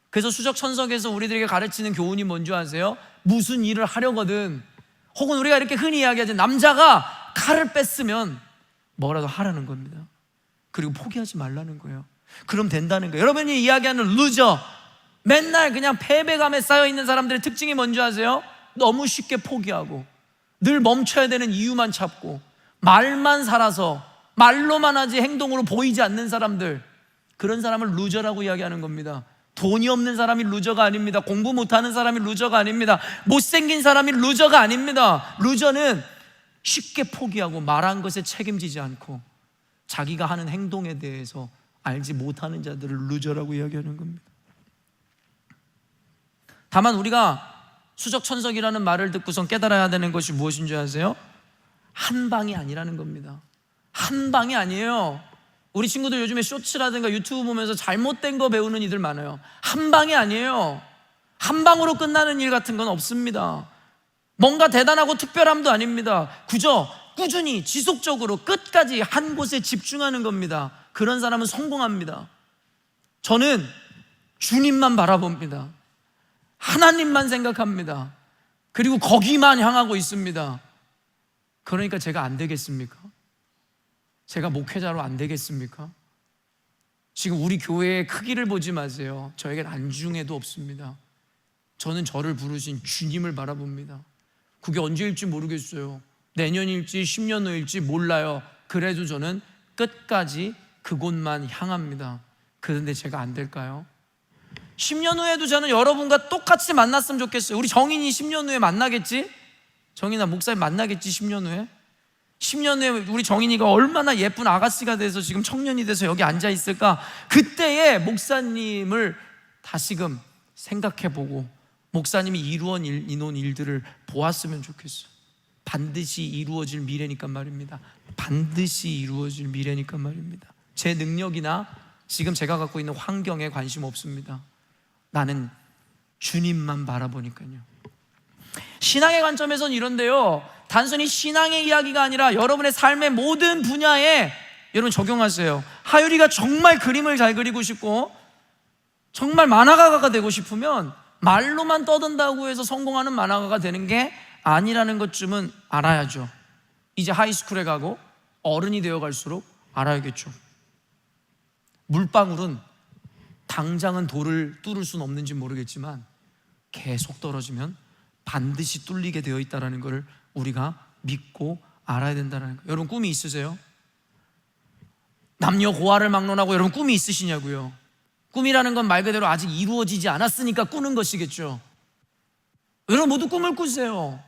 [SPEAKER 1] 그래서 수적천석에서 우리들에게 가르치는 교훈이 뭔지 아세요? 무슨 일을 하려거든, 혹은 우리가 이렇게 흔히 이야기하죠, 남자가 칼을 뺐으면 뭐라도 하라는 겁니다. 그리고 포기하지 말라는 거예요. 그럼 된다는 거예요. 여러분이 이야기하는 루저, 맨날 그냥 패배감에 쌓여있는 사람들의 특징이 뭔지 아세요? 너무 쉽게 포기하고 늘 멈춰야 되는 이유만 찾고 말만 살아서, 말로만 하지 행동으로 보이지 않는 사람들, 그런 사람을 루저라고 이야기하는 겁니다. 돈이 없는 사람이 루저가 아닙니다. 공부 못하는 사람이 루저가 아닙니다. 못생긴 사람이 루저가 아닙니다. 루저는 쉽게 포기하고 말한 것에 책임지지 않고 자기가 하는 행동에 대해서 알지 못하는 자들을 루저라고 이야기하는 겁니다. 다만 우리가 수적천석이라는 말을 듣고선 깨달아야 되는 것이 무엇인 줄 아세요? 한 방이 아니라는 겁니다. 한 방이 아니에요. 우리 친구들 요즘에 쇼츠라든가 유튜브 보면서 잘못된 거 배우는 이들 많아요. 한 방이 아니에요. 한 방으로 끝나는 일 같은 건 없습니다. 뭔가 대단하고 특별함도 아닙니다. 그저 꾸준히 지속적으로 끝까지 한 곳에 집중하는 겁니다. 그런 사람은 성공합니다. 저는 주님만 바라봅니다. 하나님만 생각합니다. 그리고 거기만 향하고 있습니다. 그러니까 제가 안 되겠습니까? 제가 목회자로 안 되겠습니까? 지금 우리 교회의 크기를 보지 마세요. 저에겐 안중에도 없습니다. 저는 저를 부르신 주님을 바라봅니다. 그게 언제일지 모르겠어요. 내년일지 10년 후일지 몰라요. 그래도 저는 끝까지 그곳만 향합니다. 그런데 제가 안 될까요? 10년 후에도 저는 여러분과 똑같이 만났으면 좋겠어요. 우리 정인이 10년 후에 만나겠지? 정인아 목사님 만나겠지 10년 후에? 10년 후에 우리 정인이가 얼마나 예쁜 아가씨가 돼서 지금 청년이 돼서 여기 앉아 있을까? 그때의 목사님을 다시금 생각해보고 목사님이 이루어놓은 일들을 보았으면 좋겠어요. 반드시 이루어질 미래니까 말입니다. 반드시 이루어질 미래니까 말입니다. 제 능력이나 지금 제가 갖고 있는 환경에 관심 없습니다. 나는 주님만 바라보니까요. 신앙의 관점에서는 이런데요, 단순히 신앙의 이야기가 아니라 여러분의 삶의 모든 분야에 여러분 적용하세요. 하율이가 정말 그림을 잘 그리고 싶고 정말 만화가가 되고 싶으면 말로만 떠든다고 해서 성공하는 만화가가 되는 게 아니라는 것쯤은 알아야죠. 이제 하이스쿨에 가고 어른이 되어 갈수록 알아야겠죠. 물방울은 당장은 돌을 뚫을 수는 없는지 모르겠지만 계속 떨어지면 반드시 뚫리게 되어 있다는 것을 우리가 믿고 알아야 된다는 거예요. 여러분 꿈이 있으세요? 남녀 고아를 막론하고 여러분 꿈이 있으시냐고요? 꿈이라는 건 말 그대로 아직 이루어지지 않았으니까 꾸는 것이겠죠. 여러분 모두 꿈을 꾸세요.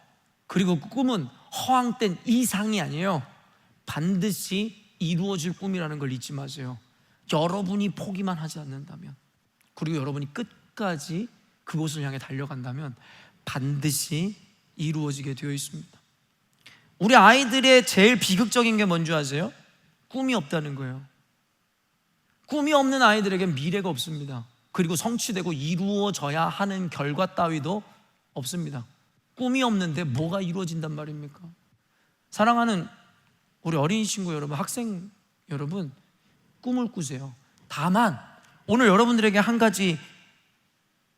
[SPEAKER 1] 그리고 그 꿈은 허황된 이상이 아니에요. 반드시 이루어질 꿈이라는 걸 잊지 마세요. 여러분이 포기만 하지 않는다면, 그리고 여러분이 끝까지 그곳을 향해 달려간다면 반드시 이루어지게 되어 있습니다. 우리 아이들의 제일 비극적인 게 뭔지 아세요? 꿈이 없다는 거예요. 꿈이 없는 아이들에겐 미래가 없습니다. 그리고 성취되고 이루어져야 하는 결과 따위도 없습니다. 꿈이 없는데 뭐가 이루어진단 말입니까? 사랑하는 우리 어린이 친구 여러분, 학생 여러분, 꿈을 꾸세요. 다만 오늘 여러분들에게 한 가지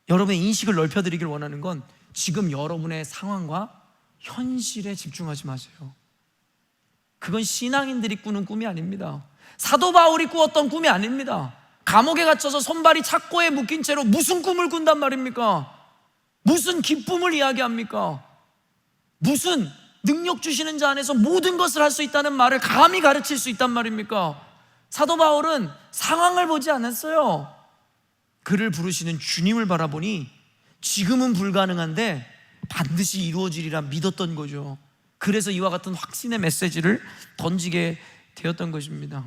[SPEAKER 1] 여러분의 인식을 넓혀드리길 원하는 건 지금 여러분의 상황과 현실에 집중하지 마세요. 그건 신앙인들이 꾸는 꿈이 아닙니다. 사도 바울이 꾸었던 꿈이 아닙니다. 감옥에 갇혀서 손발이 착고에 묶인 채로 무슨 꿈을 꾼단 말입니까? 무슨 기쁨을 이야기합니까? 무슨 능력 주시는 자 안에서 모든 것을 할 수 있다는 말을 감히 가르칠 수 있단 말입니까? 사도 바울은 상황을 보지 않았어요. 그를 부르시는 주님을 바라보니 지금은 불가능한데 반드시 이루어지리라 믿었던 거죠. 그래서 이와 같은 확신의 메시지를 던지게 되었던 것입니다.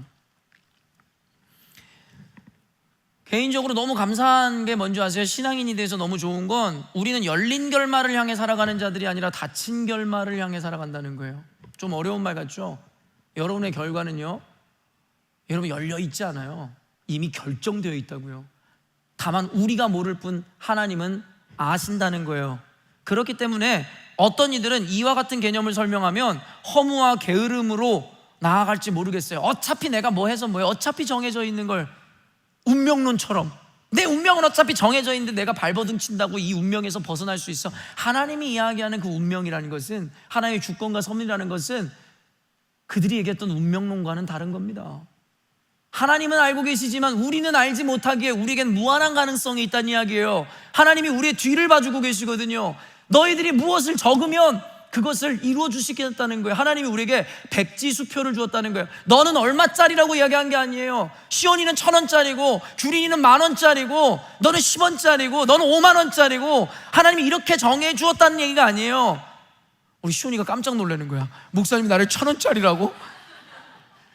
[SPEAKER 1] 개인적으로 너무 감사한 게 뭔지 아세요? 신앙인이 돼서 너무 좋은 건 우리는 열린 결말을 향해 살아가는 자들이 아니라 닫힌 결말을 향해 살아간다는 거예요. 좀 어려운 말 같죠? 여러분의 결과는요, 여러분 열려 있지 않아요. 이미 결정되어 있다고요. 다만 우리가 모를 뿐 하나님은 아신다는 거예요. 그렇기 때문에 어떤 이들은 이와 같은 개념을 설명하면 허무와 게으름으로 나아갈지 모르겠어요. 어차피 내가 뭐 해서 뭐해, 어차피 정해져 있는 걸 운명론처럼 내 운명은 어차피 정해져 있는데 내가 발버둥 친다고 이 운명에서 벗어날 수 있어. 하나님이 이야기하는 그 운명이라는 것은, 하나님의 주권과 섭리라는 것은 그들이 얘기했던 운명론과는 다른 겁니다. 하나님은 알고 계시지만 우리는 알지 못하기에 우리에겐 무한한 가능성이 있다는 이야기예요. 하나님이 우리의 뒤를 봐주고 계시거든요. 너희들이 무엇을 적으면 그것을 이루어 주시겠다는 거예요. 하나님이 우리에게 백지수표를 주었다는 거예요. 너는 얼마짜리라고 이야기한 게 아니에요. 시온이는 1,000원짜리고 규린이는 10,000원짜리고 너는 10원짜리고 너는 50,000원짜리고 하나님이 이렇게 정해 주었다는 얘기가 아니에요. 우리 시온이가 깜짝 놀라는 거야. 목사님이 나를 1,000원짜리라고?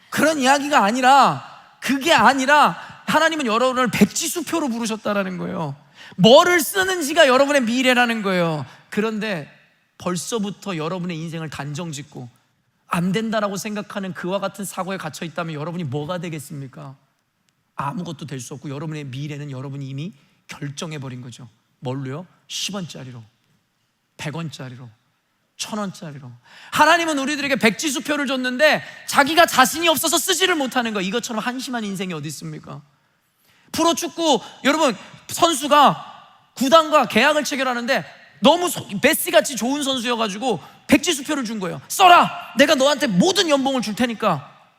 [SPEAKER 1] 그런 이야기가 아니라, 그게 아니라 하나님은 여러분을 백지수표로 부르셨다라는 거예요. 뭐를 쓰는지가 여러분의 미래라는 거예요. 그런데 벌써부터 여러분의 인생을 단정짓고 안 된다라고 생각하는 그와 같은 사고에 갇혀 있다면 여러분이 뭐가 되겠습니까? 아무것도 될 수 없고 여러분의 미래는 여러분이 이미 결정해버린 거죠. 뭘로요? 10원짜리로, 100원짜리로, 1000원짜리로. 하나님은 우리들에게 백지수표를 줬는데 자기가 자신이 없어서 쓰지를 못하는 거. 이것처럼 한심한 인생이 어디 있습니까? 프로축구 여러분 선수가 구단과 계약을 체결하는데 너무 메시같이 좋은 선수여가지고 백지수표를 준 거예요. 써라! 내가 너한테 모든 연봉을 줄 테니까.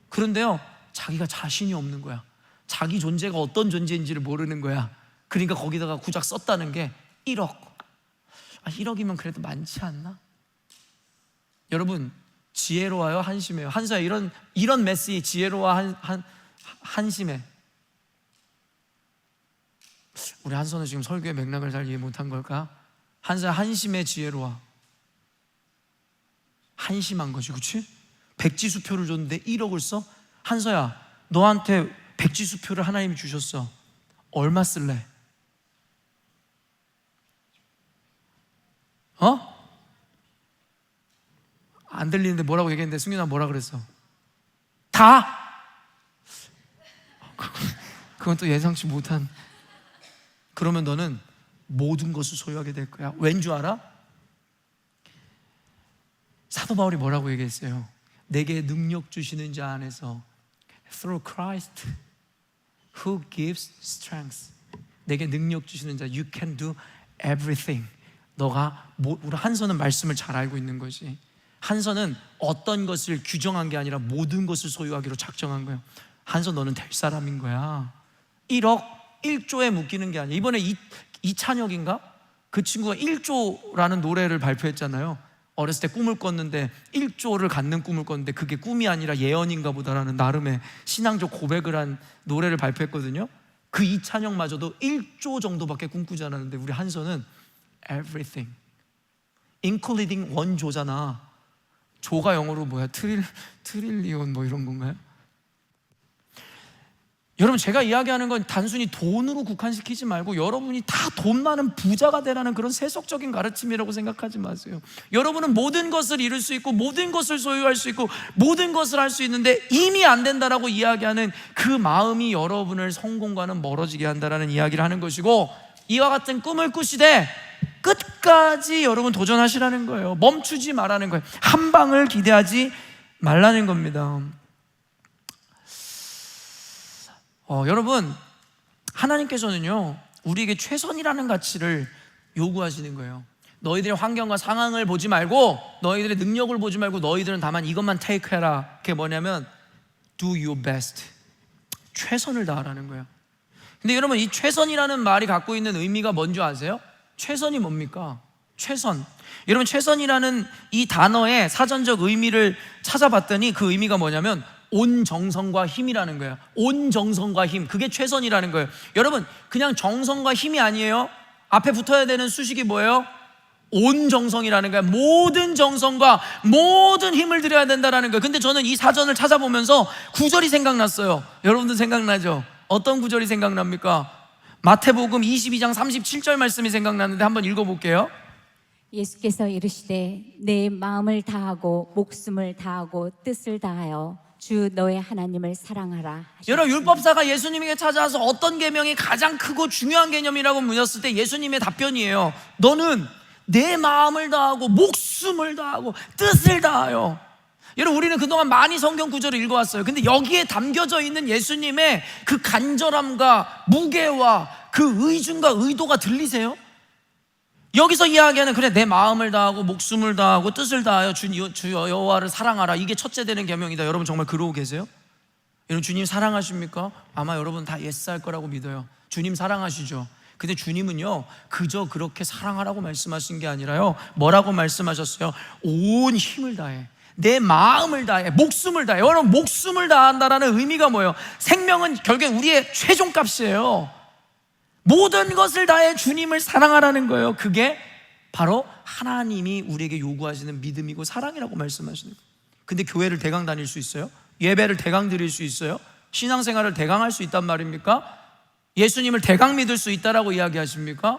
[SPEAKER 1] 그런데요, 자기가 자신이 없는 거야. 자기 존재가 어떤 존재인지를 모르는 거야. 그러니까 거기다가 구작 썼다는 게 1억. 1억이면 그래도 많지 않나? 여러분, 지혜로워요, 한심해요? 한서야, 이런 메시 지혜로워, 한심해. 우리 한서는 지금 설교의 맥락을 잘 이해 못한 걸까? 한서야, 한심해, 지혜로워. 한심한 거지, 그렇지? 백지수표를 줬는데 1억을 써? 한서야, 너한테 백지수표를 하나님이 주셨어. 얼마 쓸래? 안 들리는데 뭐라고 얘기했는데 승윤아 뭐라 그랬어? 다? 그건 또 예상치 못한. 그러면 너는 모든 것을 소유하게 될 거야. 왠 줄 알아? 사도 바울이 뭐라고 얘기했어요? 내게 능력 주시는 자 안에서 through Christ who gives strength. 내게 능력 주시는 자, you can do everything. 너가 우리 한서는 말씀을 잘 알고 있는 거지. 한서는 어떤 것을 규정한 게 아니라 모든 것을 소유하기로 작정한 거예요. 한서 너는 될 사람인 거야. 1억 1조에 묶이는 게 아니야. 이번에 이찬혁인가? 그 친구가 1조라는 노래를 발표했잖아요. 어렸을 때 꿈을 꿨는데 1조를 갖는 꿈을 꿨는데 그게 꿈이 아니라 예언인가 보다라는 나름의 신앙적 고백을 한 노래를 발표했거든요. 그 이찬혁마저도 1조 정도밖에 꿈꾸지 않았는데 우리 한서는 everything including 원조잖아. 조가 영어로 뭐야? 트릴리온 뭐 이런 건가요? 여러분, 제가 이야기하는 건 단순히 돈으로 국한시키지 말고 여러분이 다 돈 많은 부자가 되라는 그런 세속적인 가르침이라고 생각하지 마세요. 여러분은 모든 것을 이룰 수 있고 모든 것을 소유할 수 있고 모든 것을 할 수 있는데 이미 안 된다라고 이야기하는 그 마음이 여러분을 성공과는 멀어지게 한다라는 이야기를 하는 것이고, 이와 같은 꿈을 꾸시되 끝까지 여러분 도전하시라는 거예요. 멈추지 말라는 거예요. 한 방을 기대하지 말라는 겁니다. 여러분, 하나님께서는요 우리에게 최선이라는 가치를 요구하시는 거예요. 너희들의 환경과 상황을 보지 말고 너희들의 능력을 보지 말고 너희들은 다만 이것만 테이크해라. 그게 뭐냐면 do your best. 최선을 다하라는 거예요. 근데 여러분, 이 최선이라는 말이 갖고 있는 의미가 뭔지 아세요? 최선이 뭡니까? 최선. 여러분, 최선이라는 이 단어의 사전적 의미를 찾아봤더니 그 의미가 뭐냐면 온 정성과 힘이라는 거예요. 온 정성과 힘, 그게 최선이라는 거예요. 여러분, 그냥 정성과 힘이 아니에요. 앞에 붙어야 되는 수식이 뭐예요? 온 정성이라는 거예요. 모든 정성과 모든 힘을 들여야 된다는 거예요. 근데 저는 이 사전을 찾아보면서 구절이 생각났어요. 여러분도 생각나죠? 어떤 구절이 생각납니까? 마태복음 22장 37절 말씀이 생각났는데 한번 읽어볼게요.
[SPEAKER 2] 예수께서 이르시되 내 마음을 다하고 목숨을 다하고 뜻을 다하여 주 너의 하나님을 사랑하라 하셨습니다.
[SPEAKER 1] 여러분, 율법사가 예수님에게 찾아와서 어떤 계명이 가장 크고 중요한 개념이라고 물었을 때 예수님의 답변이에요. 너는 내 마음을 다하고 목숨을 다하고 뜻을 다하여. 여러분, 우리는 그동안 많이 성경 구절을 읽어왔어요. 근데 여기에 담겨져 있는 예수님의 그 간절함과 무게와 그 의중과 의도가 들리세요? 여기서 이야기하는 그래 내 마음을 다하고 목숨을 다하고 뜻을 다하여 주 여호와를 사랑하라, 이게 첫째 되는 계명이다. 여러분 정말 그러고 계세요? 여러분, 주님 사랑하십니까? 아마 여러분 다 예스 할 거라고 믿어요. 주님 사랑하시죠? 근데 주님은요 그저 그렇게 사랑하라고 말씀하신 게 아니라요, 뭐라고 말씀하셨어요? 온 힘을 다해, 내 마음을 다해, 목숨을 다해. 여러분, 목숨을 다한다라는 의미가 뭐예요? 생명은 결국 우리의 최종값이에요. 모든 것을 다해 주님을 사랑하라는 거예요. 그게 바로 하나님이 우리에게 요구하시는 믿음이고 사랑이라고 말씀하시는 거예요. 근데 교회를 대강 다닐 수 있어요? 예배를 대강 드릴 수 있어요? 신앙생활을 대강 할 수 있단 말입니까? 예수님을 대강 믿을 수 있다라고 이야기하십니까?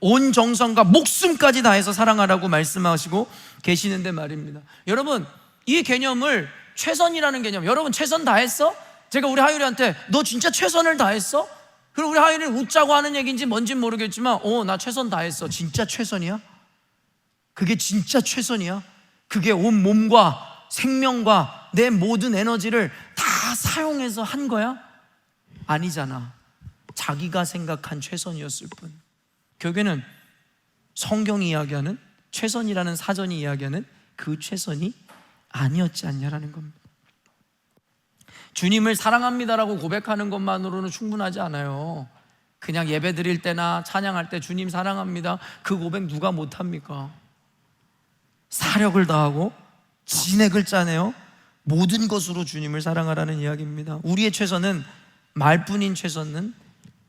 [SPEAKER 1] 온 정성과 목숨까지 다해서 사랑하라고 말씀하시고 계시는데 말입니다. 여러분, 이 개념을 최선이라는 개념, 여러분 최선 다했어? 제가 우리 하율이한테 너 진짜 최선을 다했어? 그럼 우리 하율이 웃자고 하는 얘기인지 뭔진 모르겠지만 나 최선 다했어. 진짜 최선이야? 그게 진짜 최선이야? 그게 온 몸과 생명과 내 모든 에너지를 다 사용해서 한 거야? 아니잖아. 자기가 생각한 최선이었을 뿐. 결국에는 성경이 이야기하는 최선이라는 사전이 이야기하는 그 최선이 아니었지 않냐라는 겁니다. 주님을 사랑합니다라고 고백하는 것만으로는 충분하지 않아요. 그냥 예배 드릴 때나 찬양할 때 주님 사랑합니다, 그 고백 누가 못합니까? 사력을 다하고 진액을 짜내어 모든 것으로 주님을 사랑하라는 이야기입니다. 우리의 최선은 말뿐인 최선은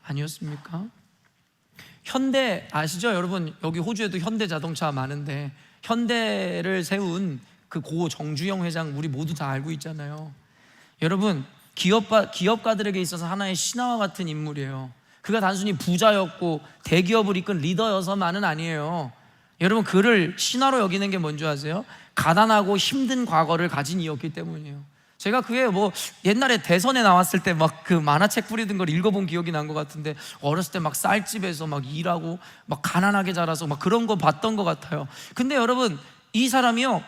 [SPEAKER 1] 아니었습니까? 현대 아시죠? 여러분, 여기 호주에도 현대 자동차 많은데 현대를 세운 그 고 정주영 회장 우리 모두 다 알고 있잖아요. 여러분, 기업가들에게 있어서 하나의 신화와 같은 인물이에요. 그가 단순히 부자였고 대기업을 이끈 리더여서만은 아니에요. 여러분, 그를 신화로 여기는 게 뭔지 아세요? 가난하고 힘든 과거를 가진 이였기 때문이에요. 제가 그게 옛날에 대선에 나왔을 때 막 그 만화책 뿌리던 걸 읽어본 기억이 난 것 같은데, 어렸을 때 막 쌀집에서 막 일하고 막 가난하게 자라서 막 그런 거 봤던 것 같아요. 근데 여러분, 이 사람이요,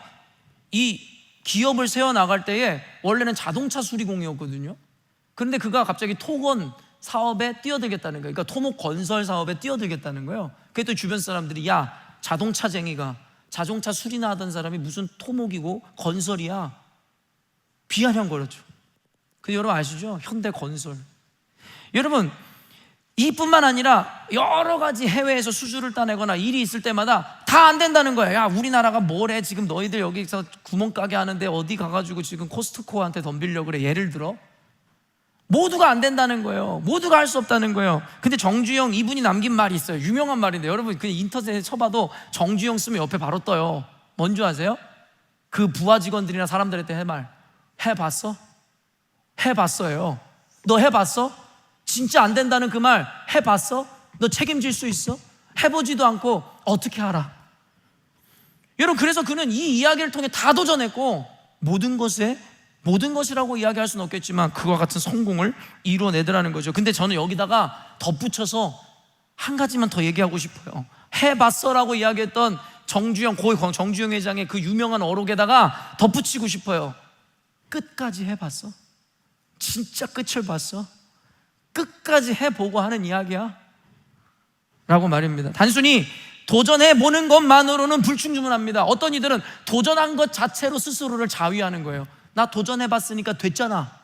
[SPEAKER 1] 이 기업을 세워나갈 때에 원래는 자동차 수리공이었거든요. 그런데 그가 갑자기 토건 사업에 뛰어들겠다는 거예요. 그러니까 토목 건설 사업에 뛰어들겠다는 거예요. 그랬더니 주변 사람들이 야, 자동차쟁이가 자동차 수리나 하던 사람이 무슨 토목이고 건설이야, 비아냥거렸죠. 근데 여러분 아시죠? 현대건설. 여러분, 이뿐만 아니라 여러 가지 해외에서 수주를 따내거나 일이 있을 때마다 다 안 된다는 거야. 야, 우리나라가 뭐래? 지금 너희들 여기서 구멍가게 하는데 어디 가가지고 지금 코스트코한테 덤비려고 그래? 예를 들어 모두가 안 된다는 거예요. 모두가 할 수 없다는 거예요. 근데 정주영 이분이 남긴 말이 있어요. 유명한 말인데 여러분 그냥 인터넷에 쳐봐도 정주영 쓰면 옆에 바로 떠요. 뭔지 아세요? 그 부하 직원들이나 사람들한테 할 말, 해봤어? 해봤어요. 너 해봤어? 진짜 안 된다는 그 말 해봤어? 너 책임질 수 있어? 해보지도 않고 어떻게 알아? 여러분, 그래서 그는 이 이야기를 통해 다 도전했고 모든 것이라고 이야기할 수는 없겠지만 그와 같은 성공을 이루어내더라는 거죠. 근데 저는 여기다가 덧붙여서 한 가지만 더 얘기하고 싶어요. 해봤어라고 이야기했던 정주영 회장의 그 유명한 어록에다가 덧붙이고 싶어요. 끝까지 해봤어? 진짜 끝을 봤어? 끝까지 해보고 하는 이야기야? 라고 말입니다. 단순히 도전해보는 것만으로는 불충분합니다. 어떤 이들은 도전한 것 자체로 스스로를 자위하는 거예요. 나 도전해봤으니까 됐잖아.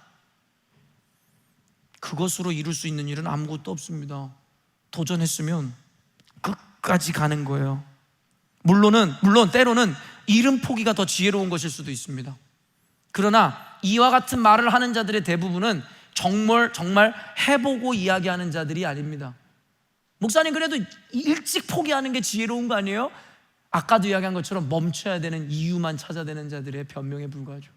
[SPEAKER 1] 그것으로 이룰 수 있는 일은 아무것도 없습니다. 도전했으면 끝까지 가는 거예요. 물론 때로는 이름 포기가 더 지혜로운 것일 수도 있습니다. 그러나 이와 같은 말을 하는 자들의 대부분은 정말 해보고 이야기하는 자들이 아닙니다. 목사님, 그래도 일찍 포기하는 게 지혜로운 거 아니에요? 아까도 이야기한 것처럼 멈춰야 되는 이유만 찾아내는 자들의 변명에 불과하죠.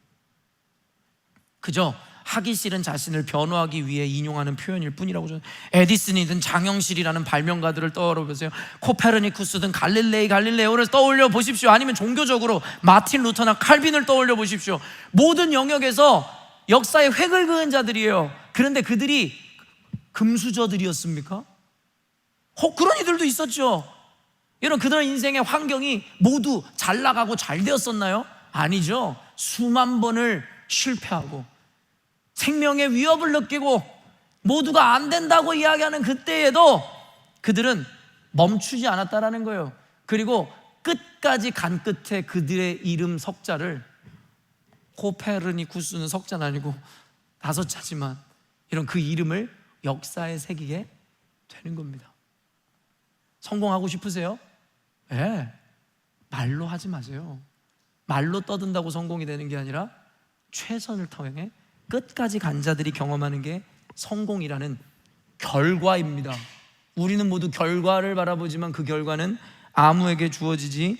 [SPEAKER 1] 그저 하기 싫은 자신을 변호하기 위해 인용하는 표현일 뿐이라고 저는. 에디슨이든 장영실이라는 발명가들을 떠올려보세요. 코페르니쿠스든 갈릴레오를 떠올려 보십시오. 아니면 종교적으로 마틴 루터나 칼빈을 떠올려 보십시오. 모든 영역에서 역사의 획을 그은 자들이에요. 그런데 그들이 금수저들이었습니까? 그런 이들도 있었죠. 여러분, 그들의 인생의 환경이 모두 잘 나가고 잘 되었었나요? 아니죠. 수만 번을 실패하고 생명의 위협을 느끼고 모두가 안 된다고 이야기하는 그때에도 그들은 멈추지 않았다라는 거예요. 그리고 끝까지 간 끝에 그들의 이름 석자를, 코페르니쿠스는 석자는 아니고 5자지만 이런 그 이름을 역사에 새기게 되는 겁니다. 성공하고 싶으세요? 네, 말로 하지 마세요. 말로 떠든다고 성공이 되는 게 아니라 최선을 통해 끝까지 간 자들이 경험하는 게 성공이라는 결과입니다. 우리는 모두 결과를 바라보지만 그 결과는 아무에게 주어지지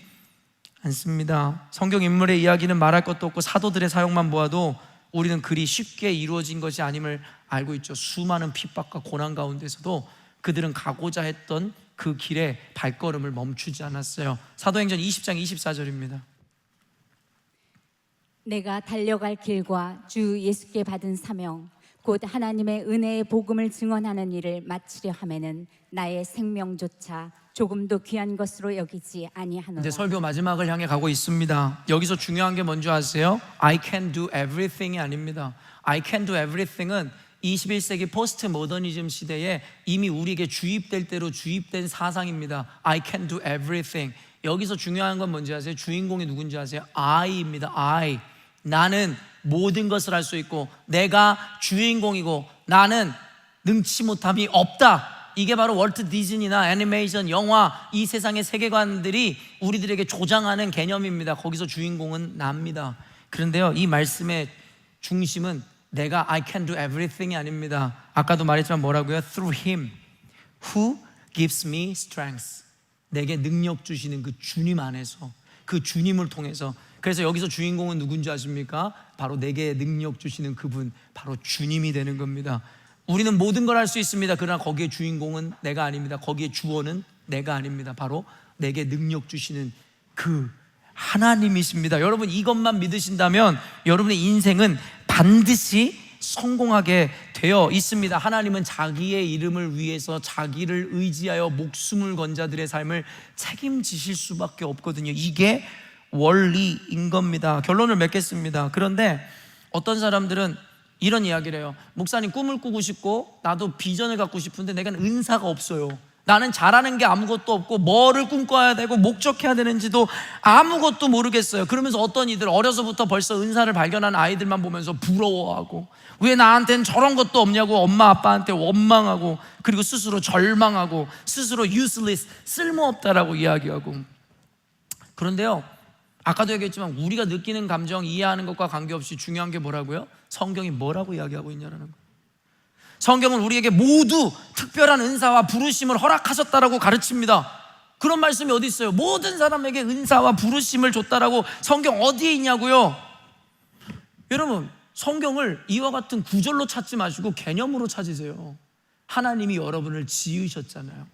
[SPEAKER 1] 않습니다. 성경 인물의 이야기는 말할 것도 없고 사도들의 사역만 보아도 우리는 그리 쉽게 이루어진 것이 아님을 알고 있죠. 수많은 핍박과 고난 가운데서도 그들은 가고자 했던 그 길에 발걸음을 멈추지 않았어요. 사도행전 20장 24절입니다.
[SPEAKER 2] 내가 달려갈 길과 주 예수께 받은 사명 곧 하나님의 은혜의 복음을 증언하는 일을 마치려 하면은 나의 생명조차 조금도 귀한 것으로 여기지 아니하노라.
[SPEAKER 1] 이제 설교 마지막을 향해 가고 있습니다. 여기서 중요한 게 뭔지 아세요? I can do everything이 아닙니다. I can do everything은 21세기 포스트 모더니즘 시대에 이미 우리에게 주입될 대로 주입된 사상입니다. I can do everything. 여기서 중요한 건 뭔지 아세요? 주인공이 누군지 아세요? I입니다. I. 나는 모든 것을 할 수 있고 내가 주인공이고 나는 능치 못함이 없다. 이게 바로 월트 디즈니나 애니메이션, 영화, 이 세상의 세계관들이 우리들에게 조장하는 개념입니다. 거기서 주인공은 납니다. 그런데요, 이 말씀의 중심은 내가 I can do everything이 아닙니다. 아까도 말했지만 뭐라고요? Through him who gives me strength. 내게 능력 주시는 그 주님 안에서, 그 주님을 통해서. 그래서 여기서 주인공은 누군지 아십니까? 바로 내게 능력 주시는 그분, 바로 주님이 되는 겁니다. 우리는 모든 걸 할 수 있습니다. 그러나 거기에 주인공은 내가 아닙니다. 거기에 주어는 내가 아닙니다. 바로 내게 능력 주시는 그 하나님이십니다. 여러분, 이것만 믿으신다면 여러분의 인생은 반드시 성공하게 되어 있습니다. 하나님은 자기의 이름을 위해서 자기를 의지하여 목숨을 건 자들의 삶을 책임지실 수밖에 없거든요. 이게 원리인 겁니다. 결론을 맺겠습니다. 그런데 어떤 사람들은 이런 이야기를 해요. 목사님, 꿈을 꾸고 싶고 나도 비전을 갖고 싶은데 내가 은사가 없어요. 나는 잘하는 게 아무것도 없고 뭐를 꿈꿔야 되고 목적해야 되는지도 아무것도 모르겠어요. 그러면서 어떤 이들, 어려서부터 벌써 은사를 발견한 아이들만 보면서 부러워하고, 왜 나한테는 저런 것도 없냐고 엄마 아빠한테 원망하고, 그리고 스스로 절망하고, 스스로 useless, 쓸모없다라고 이야기하고. 그런데요, 아까도 얘기했지만 우리가 느끼는 감정, 이해하는 것과 관계없이 중요한 게 뭐라고요? 성경이 뭐라고 이야기하고 있냐는 거예요. 성경은 우리에게 모두 특별한 은사와 부르심을 허락하셨다라고 가르칩니다. 그런 말씀이 어디 있어요? 모든 사람에게 은사와 부르심을 줬다라고 성경 어디에 있냐고요? 여러분, 성경을 이와 같은 구절로 찾지 마시고 개념으로 찾으세요. 하나님이 여러분을 지으셨잖아요.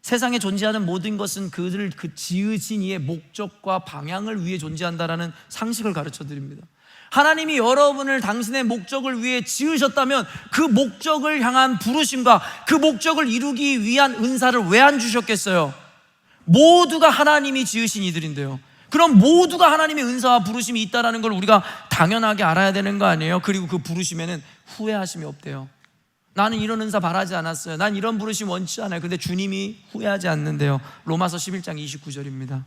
[SPEAKER 1] 세상에 존재하는 모든 것은 그들을 그 지으신 이의 목적과 방향을 위해 존재한다라는 상식을 가르쳐 드립니다. 하나님이 여러분을 당신의 목적을 위해 지으셨다면 그 목적을 향한 부르심과 그 목적을 이루기 위한 은사를 왜 안 주셨겠어요? 모두가 하나님이 지으신 이들인데요. 그럼 모두가 하나님의 은사와 부르심이 있다는 걸 우리가 당연하게 알아야 되는 거 아니에요? 그리고 그 부르심에는 후회하심이 없대요. 나는 이런 은사 바라지 않았어요. 난 이런 부르심 원치 않아요. 근데 주님이 후회하지 않는데요. 로마서 11장 29절입니다.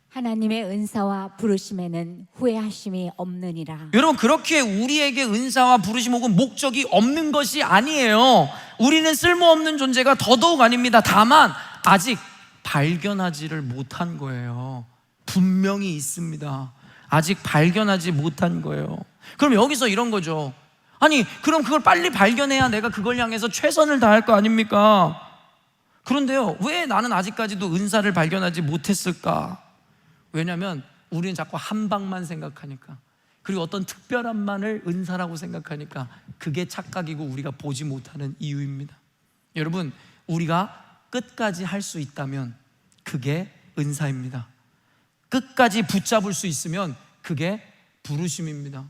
[SPEAKER 2] 하나님의 은사와 부르심에는 후회하심이 없느니라.
[SPEAKER 1] 여러분, 그렇게 우리에게 은사와 부르심 혹은 목적이 없는 것이 아니에요. 우리는 쓸모없는 존재가 더더욱 아닙니다. 다만 아직 발견하지를 못한 거예요. 분명히 있습니다. 아직 발견하지 못한 거예요. 그럼 여기서 이런 거죠. 아니, 그럼 그걸 빨리 발견해야 내가 그걸 향해서 최선을 다할 거 아닙니까? 그런데요, 왜 나는 아직까지도 은사를 발견하지 못했을까? 왜냐하면 우리는 자꾸 한 방만 생각하니까, 그리고 어떤 특별한만을 은사라고 생각하니까 그게 착각이고 우리가 보지 못하는 이유입니다. 여러분, 우리가 끝까지 할 수 있다면 그게 은사입니다. 끝까지 붙잡을 수 있으면 그게 부르심입니다.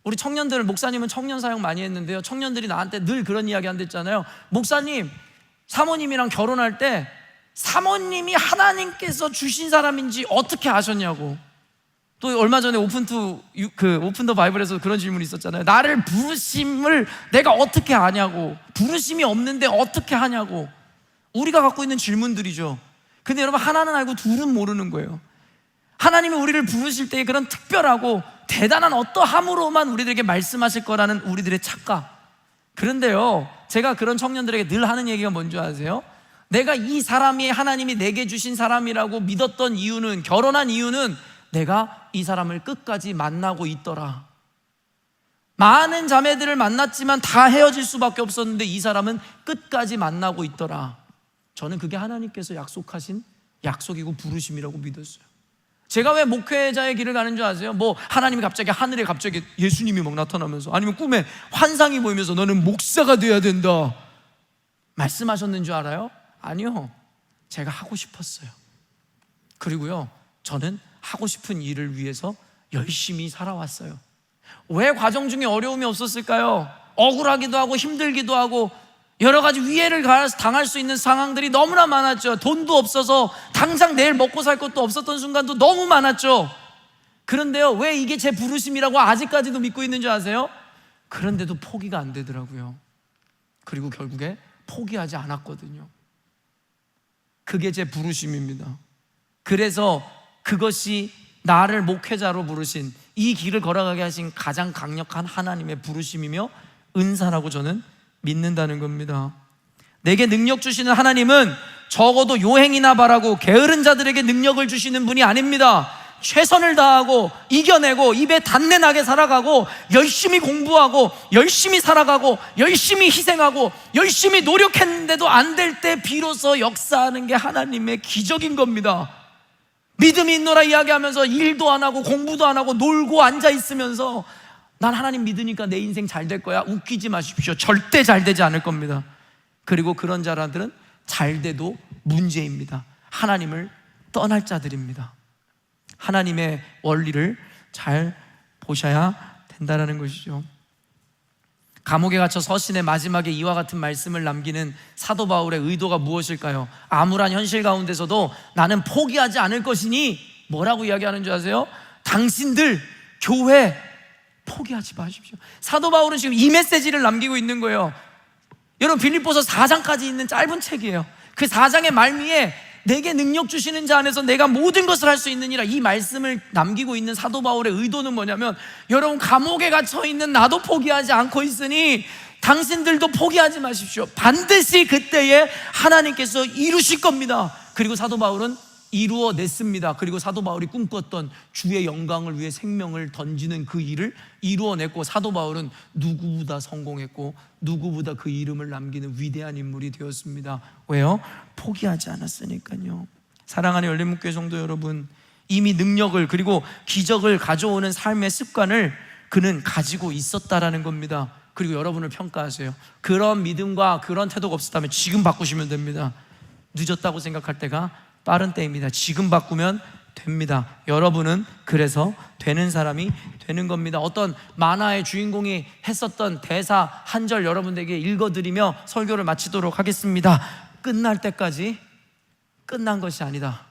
[SPEAKER 1] 우리 청년들, 목사님은 청년 사역 많이 했는데요, 청년들이 나한테 늘 그런 이야기 한댔잖아요. 목사님, 사모님이랑 결혼할 때 사모님이 하나님께서 주신 사람인지 어떻게 아셨냐고. 또 얼마 전에 오픈 더 바이블에서 그런 질문이 있었잖아요. 나를 부르심을 내가 어떻게 아냐고. 부르심이 없는데 어떻게 하냐고. 우리가 갖고 있는 질문들이죠. 근데 여러분, 하나는 알고 둘은 모르는 거예요. 하나님이 우리를 부르실 때의 그런 특별하고 대단한 어떠함으로만 우리들에게 말씀하실 거라는 우리들의 착각. 그런데요, 제가 그런 청년들에게 늘 하는 얘기가 뭔지 아세요? 내가 이 사람이 하나님이 내게 주신 사람이라고 믿었던 이유는, 결혼한 이유는 내가 이 사람을 끝까지 만나고 있더라. 많은 자매들을 만났지만 다 헤어질 수밖에 없었는데 이 사람은 끝까지 만나고 있더라. 저는 그게 하나님께서 약속하신 약속이고 부르심이라고 믿었어요. 제가 왜 목회자의 길을 가는 줄 아세요? 뭐 하나님이 갑자기 하늘에 갑자기 예수님이 막 나타나면서, 아니면 꿈에 환상이 보이면서 너는 목사가 돼야 된다 말씀하셨는 줄 알아요? 아니요, 제가 하고 싶었어요. 그리고요, 저는 하고 싶은 일을 위해서 열심히 살아왔어요. 왜 과정 중에 어려움이 없었을까요? 억울하기도 하고 힘들기도 하고 여러 가지 위해를 당할 수 있는 상황들이 너무나 많았죠. 돈도 없어서 당장 내일 먹고 살 것도 없었던 순간도 너무 많았죠. 그런데요, 왜 이게 제 부르심이라고 아직까지도 믿고 있는 줄 아세요? 그런데도 포기가 안 되더라고요. 그리고 결국에 포기하지 않았거든요. 그게 제 부르심입니다. 그래서 그것이 나를 목회자로 부르신, 이 길을 걸어가게 하신 가장 강력한 하나님의 부르심이며 은사라고 저는 믿는다는 겁니다. 내게 능력 주시는 하나님은 적어도 요행이나 바라고 게으른 자들에게 능력을 주시는 분이 아닙니다. 최선을 다하고 이겨내고 입에 단내 나게 살아가고 열심히 공부하고 열심히 살아가고 열심히 희생하고 열심히 노력했는데도 안 될 때 비로소 역사하는 게 하나님의 기적인 겁니다. 믿음이 있노라 이야기하면서 일도 안 하고 공부도 안 하고 놀고 앉아 있으면서 난 하나님 믿으니까 내 인생 잘 될 거야, 웃기지 마십시오. 절대 잘 되지 않을 겁니다. 그리고 그런 자들은 잘 돼도 문제입니다. 하나님을 떠날 자들입니다. 하나님의 원리를 잘 보셔야 된다는 것이죠. 감옥에 갇혀 서신의 마지막에 이와 같은 말씀을 남기는 사도 바울의 의도가 무엇일까요? 암울한 현실 가운데서도 나는 포기하지 않을 것이니 뭐라고 이야기하는 줄 아세요? 당신들 교회 포기하지 마십시오. 사도 바울은 지금 이 메시지를 남기고 있는 거예요. 여러분, 빌립보서 4장까지 있는 짧은 책이에요. 그 4장의 말미에 내게 능력 주시는 자 안에서 내가 모든 것을 할 수 있느니라, 이 말씀을 남기고 있는 사도 바울의 의도는 뭐냐면, 여러분, 감옥에 갇혀 있는 나도 포기하지 않고 있으니 당신들도 포기하지 마십시오. 반드시 그때에 하나님께서 이루실 겁니다. 그리고 사도 바울은 이루어냈습니다. 그리고 사도 바울이 꿈꿨던 주의 영광을 위해 생명을 던지는 그 일을 이루어냈고, 사도 바울은 누구보다 성공했고 누구보다 그 이름을 남기는 위대한 인물이 되었습니다. 왜요? 포기하지 않았으니까요. 사랑하는 열린문교회 성도 여러분, 이미 능력을 그리고 기적을 가져오는 삶의 습관을 그는 가지고 있었다라는 겁니다. 그리고 여러분을 평가하세요. 그런 믿음과 그런 태도가 없었다면 지금 바꾸시면 됩니다. 늦었다고 생각할 때가 빠른 때입니다. 지금 바꾸면 됩니다. 여러분은 그래서 되는 사람이 되는 겁니다. 어떤 만화의 주인공이 했었던 대사 한 절 여러분들에게 읽어드리며 설교를 마치도록 하겠습니다. 끝날 때까지 끝난 것이 아니다.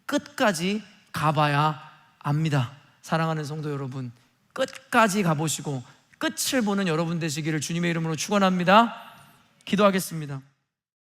[SPEAKER 1] 끝까지 가봐야 압니다. 사랑하는 성도 여러분, 끝까지 가보시고 끝을 보는 여러분 되시기를 주님의 이름으로 축원합니다. 기도하겠습니다.